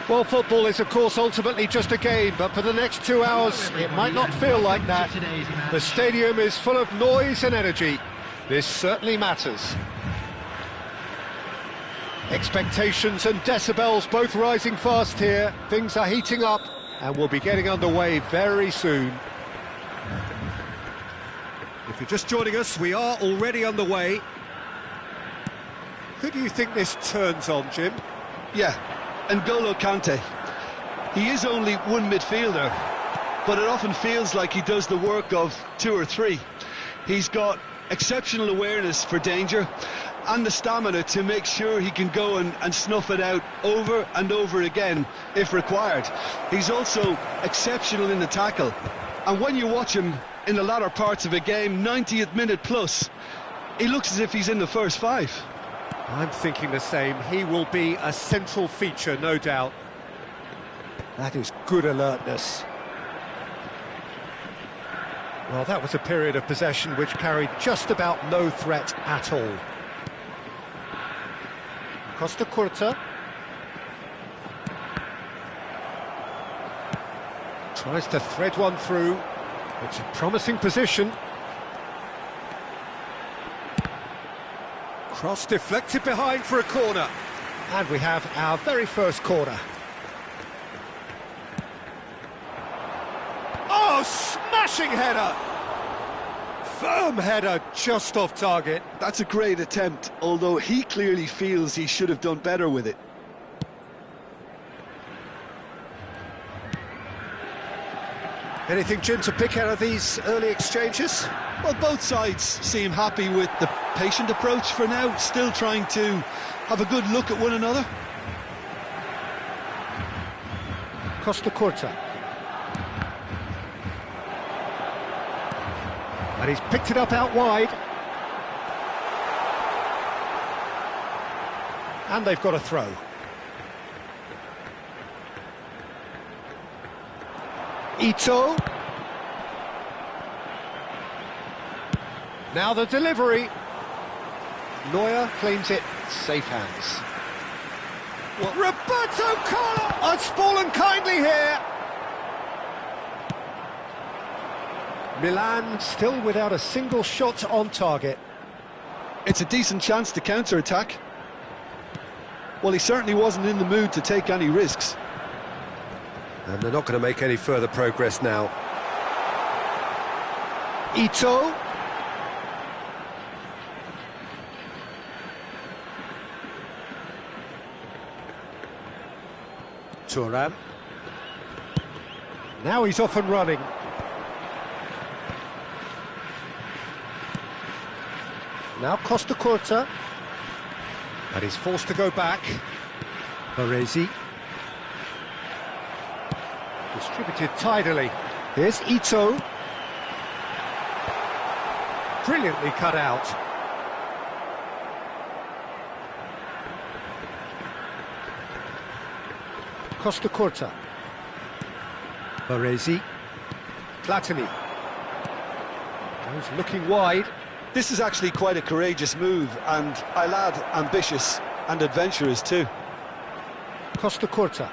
Well, football is, of course, ultimately just a game, but for the next 2 hours, it might not feel like that. The stadium is full of noise and energy. This certainly matters. Expectations and decibels both rising fast here. Things are heating up, and we'll be getting underway very soon. If you're just joining us, we are already underway. Who do you think this turns on, Jim? Yeah, N'Golo Kante. He is only one midfielder, but it often feels like he does the work of two or three. He's got exceptional awareness for danger and the stamina to make sure he can go and snuff it out over and over again if required. He's also exceptional in the tackle, and when you watch him in the latter parts of a game, 90th minute plus, he looks as if he's in the first five. I'm thinking the same. He will be a central feature, no doubt. That is good alertness. Well, that was a period of possession which carried just about no threat at all. Costa Curta. Tries to thread one through. It's a promising position. Cross deflected behind for a corner. And we have our very first corner. Oh, smashing header! Firm header, just off target. That's a great attempt, although he clearly feels he should have done better with it. Anything, Jim, to pick out of these early exchanges? Well, both sides seem happy with the patient approach for now, still trying to have a good look at one another. Costa Curta. And he's picked it up out wide. And they've got a throw. Ito. Now the delivery. Neuer claims it. Safe hands. What? Roberto Carlos has fallen kindly here. Milan still without a single shot on target. It's a decent chance to counter-attack. Well, he certainly wasn't in the mood to take any risks. And they're not going to make any further progress now. Ito. Thuram. Now he's off and running. Now Costa Curta. And he's forced to go back. Baresi. Distributed tidily. Here's Ito. Brilliantly cut out. Costa Curta. Baresi. Platini. Goes looking wide. This is actually quite a courageous move, and I'll add ambitious and adventurous too. Costa Curta.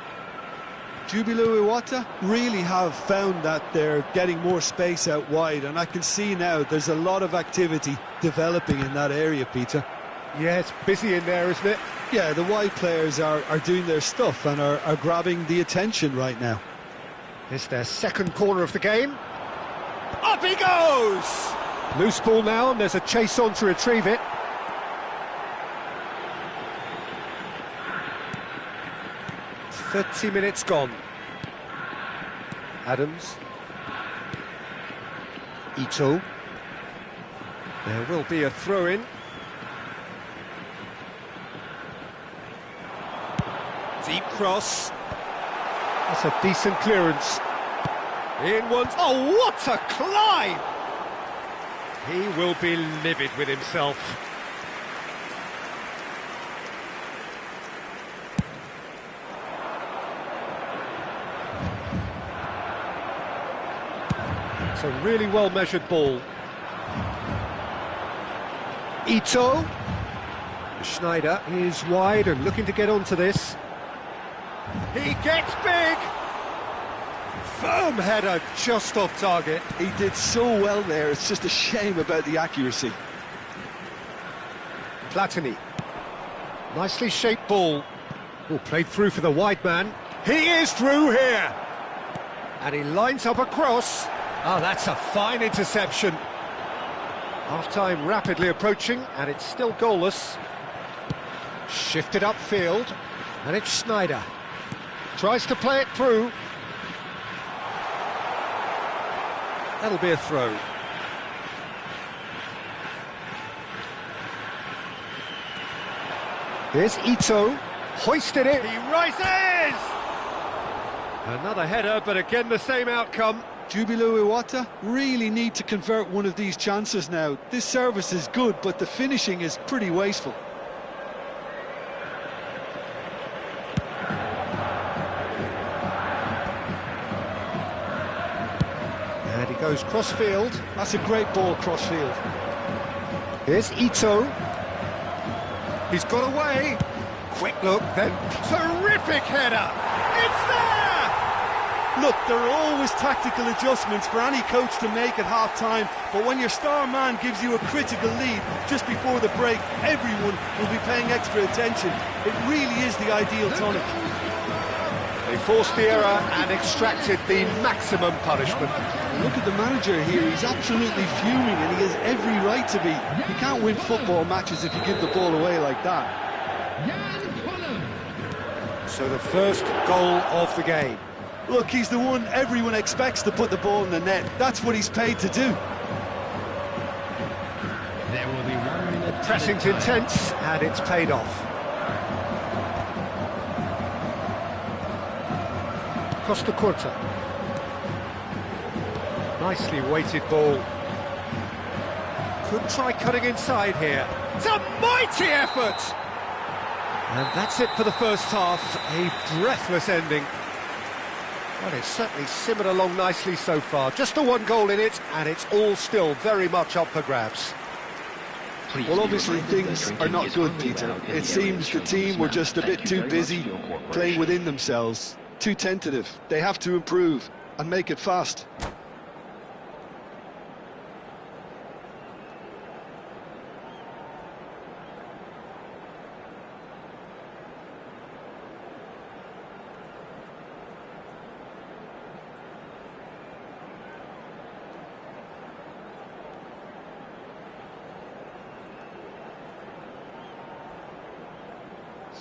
Jubilo Iwata really have found that they're getting more space out wide, and I can see now there's a lot of activity developing in that area, Peter. Yeah, it's busy in there, isn't it? Yeah, the wide players are doing their stuff and are grabbing the attention right now. It's their second corner of the game. Up he goes! Loose ball now, and there's a chase on to retrieve it. .30 gone. Adams. Ito. There will be a throw-in. Deep cross. That's a decent clearance. In one. Oh, what a climb! He will be livid with himself. It's a really well-measured ball. Ito. Schneider is wide and looking to get onto this. He gets big! Firm header, just off target. He did so well there, it's just a shame about the accuracy. Platini. Nicely shaped ball. Oh, played through for the wide man. He is through here! And he lines up a cross. Oh, that's a fine interception. Half-time rapidly approaching, and it's still goalless. Shifted upfield, and it's Schneider. Tries to play it through. That'll be a throw. Here's Ito. Hoisted it. He rises! Another header, but again the same outcome. Jubilo Iwata really need to convert one of these chances now. This service is good, but the finishing is pretty wasteful. And he goes cross-field. That's a great ball cross-field. Here's Ito. He's got away. Quick look, then terrific header. It's there! Look, there are always tactical adjustments for any coach to make at half-time, but when your star man gives you a critical lead just before the break, everyone will be paying extra attention. It really is the ideal tonic. They forced the error and extracted the maximum punishment. Look at the manager here, he's absolutely fuming and he has every right to be. You can't win football matches if you give the ball away like that. So the first goal of the game. Look, he's the one everyone expects to put the ball in the net. That's what he's paid to do. There will be 1 minute. Pressing's intense, and it's paid off. Costa Curta. Nicely weighted ball. Could try cutting inside here. It's a mighty effort! And that's it for the first half. A breathless ending. Well, it's certainly simmered along nicely so far. Just the one goal in it, and it's all still very much up for grabs. Well, obviously things are not good, Peter. It seems the team were just a bit too busy playing within themselves. Too tentative. They have to improve and make it fast.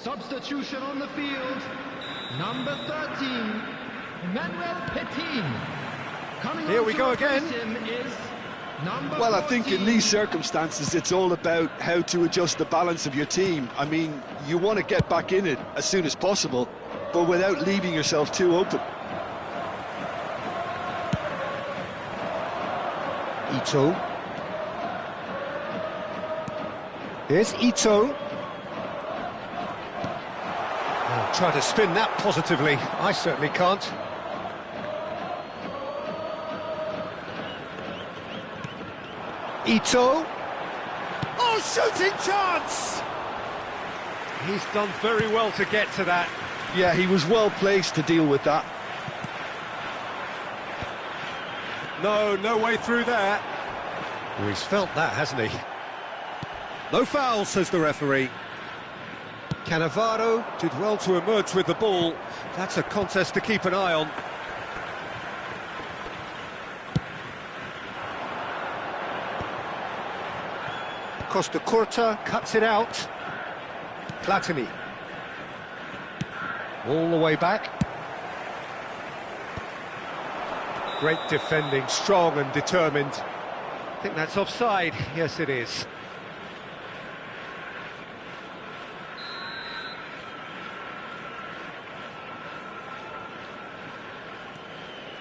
Substitution on the field, number 13, Manuel Petin. Here we go again. Well, I think in these circumstances it's all about how to adjust the balance of your team. I mean, you want to get back in it as soon as possible, but without leaving yourself too open. Ito. Here's Ito. Try to spin that positively. I certainly can't. Ito. Oh, shooting chance! He's done very well to get to that. Yeah, he was well placed to deal with that. No way through there. Oh, he's felt that, hasn't he? No foul, says the referee. Cannavaro did well to emerge with the ball. That's a contest to keep an eye on. Costa Curta cuts it out. Platini. All the way back. Great defending, strong and determined. I think that's offside. Yes, it is.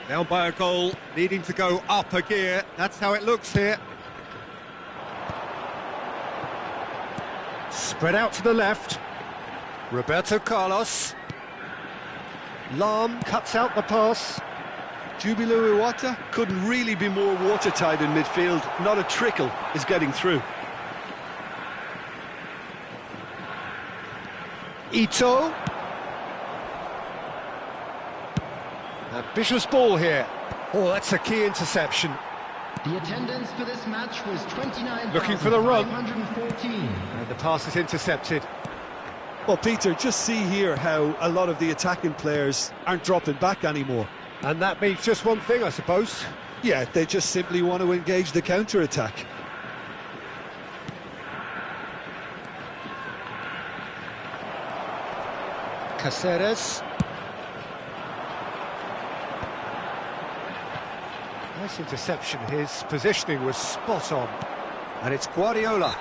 Down by a goal, needing to go up a gear. That's how it looks here. Spread out to the left. Roberto Carlos. Lam cuts out the pass. Jubilo Iwata couldn't really be more watertight in midfield. Not a trickle is getting through. Ito. Ambitious ball here. Oh, that's a key interception. The attendance for this match was 29,514. Looking for the run. And the pass is intercepted. Well, Peter, just see here how a lot of the attacking players aren't dropping back anymore. And that means just one thing, I suppose. Yeah, they just simply want to engage the counter-attack. Caceres. Nice interception. His positioning was spot on. And it's Guardiola.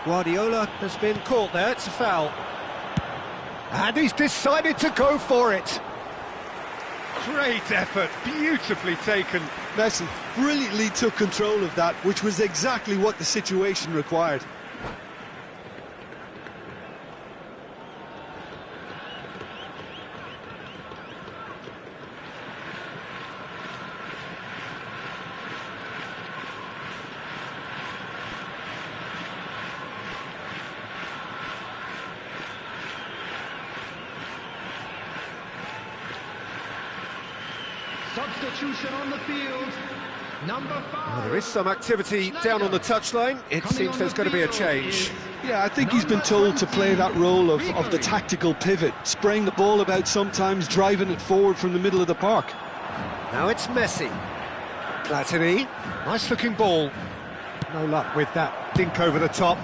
Guardiola has been caught there. It's a foul. And he's decided to go for it. Great effort. Beautifully taken. Messi brilliantly took control of that, which was exactly what the situation required. Substitution on the field. Number 5. Well, there is some activity down on the touchline. It seems there's going to be a change. Yeah, I think he's been told to play that role of the tactical pivot, spraying the ball about sometimes, driving it forward from the middle of the park. Now it's Messi. Platini. Nice looking ball. No luck with that dink over the top.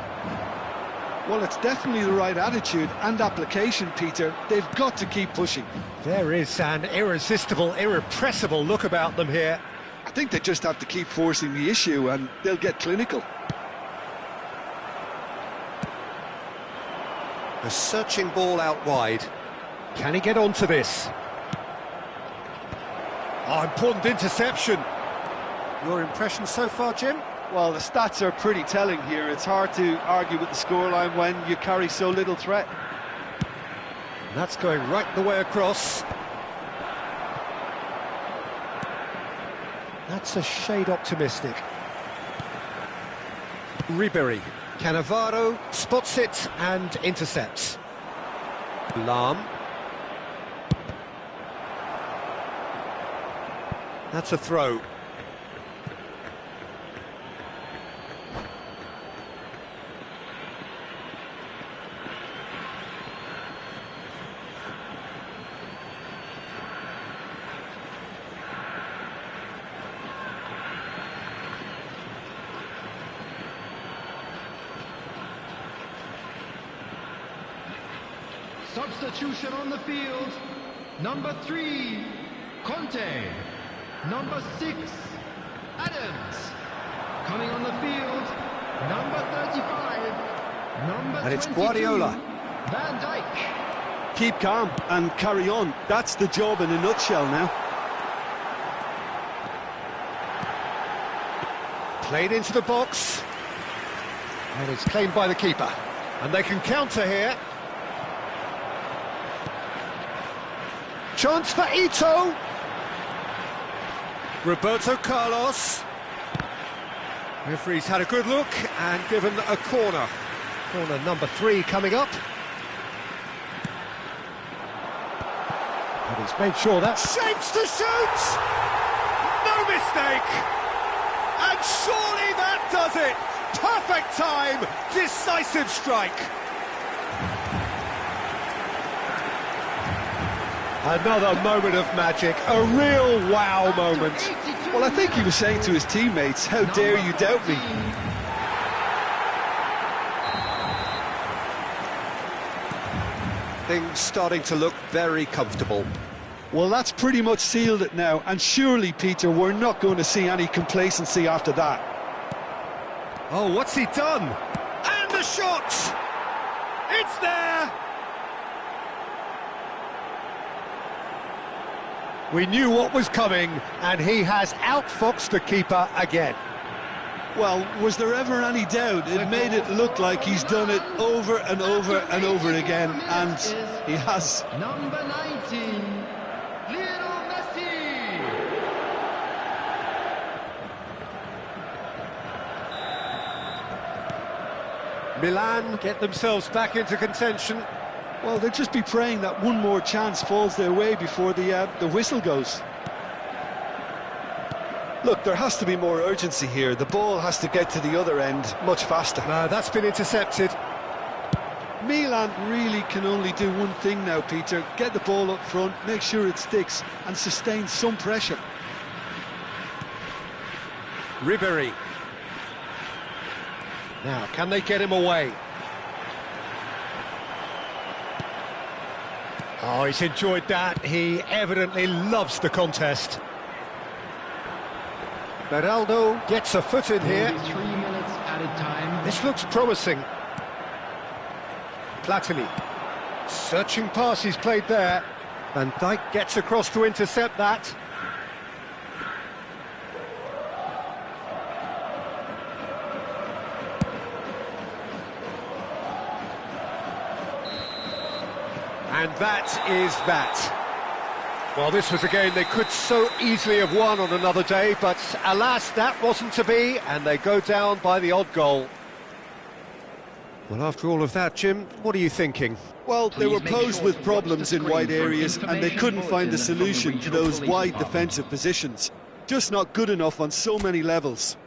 Well, it's definitely the right attitude and application, Peter. They've got to keep pushing. There is an irresistible, irrepressible look about them here. I think they just have to keep forcing the issue and they'll get clinical. A searching ball out wide. Can he get onto this? Oh, important interception. Your impression so far, Jim? Well, the stats are pretty telling here. It's hard to argue with the scoreline when you carry so little threat. And that's going right the way across. That's a shade optimistic. Ribery. Cannavaro spots it and intercepts. Lam. That's a throw. Substitution on the field. Number 3, Conte. Number 6, Adams. Coming on the field, number 35. Number And it's 22, Guardiola. Van Dijk. Keep calm and carry on. That's the job in a nutshell now. Played into the box. And it's claimed by the keeper. And they can counter here. Chance for Ito. Roberto Carlos. Referee's had a good look and given a corner. Corner number 3 coming up. And he's made sure that shapes to shoot! No mistake! And surely that does it! Perfect time! Decisive strike! Another moment of magic, a real wow moment. Well, I think he was saying to his teammates, how dare you doubt me? Things starting to look very comfortable. Well, that's pretty much sealed it now, and surely, Peter, we're not going to see any complacency after that. Oh, what's he done? And the shot! It's there! We knew what was coming, and he has outfoxed the keeper again. Well, was there ever any doubt? It made it look like he's done it over and over and over again, and he has. Number 19, Lionel Messi. Milan get themselves back into contention. Well, they'll just be praying that one more chance falls their way before the whistle goes. Look, there has to be more urgency here. The ball has to get to the other end much faster. No, that's been intercepted. Milan really can only do one thing now, Peter. Get the ball up front, make sure it sticks, and sustain some pressure. Ribery. Now, can they get him away? Oh, he's enjoyed that. He evidently loves the contest. Beraldo gets a foot in here. 3 minutes added time. This looks promising. Platini. Searching pass he's played there. Van Dijk gets across to intercept that. And that is that. Well, this was a game they could so easily have won on another day, but alas, that wasn't to be, and they go down by the odd goal. Well, after all of that, Jim, what are you thinking? Well, they were Please make posed sure with to problems watch in the wide screen for areas, and they information couldn't find the bulletin from the solution to regional those police wide department. defensive positions. Just not good enough on so many levels.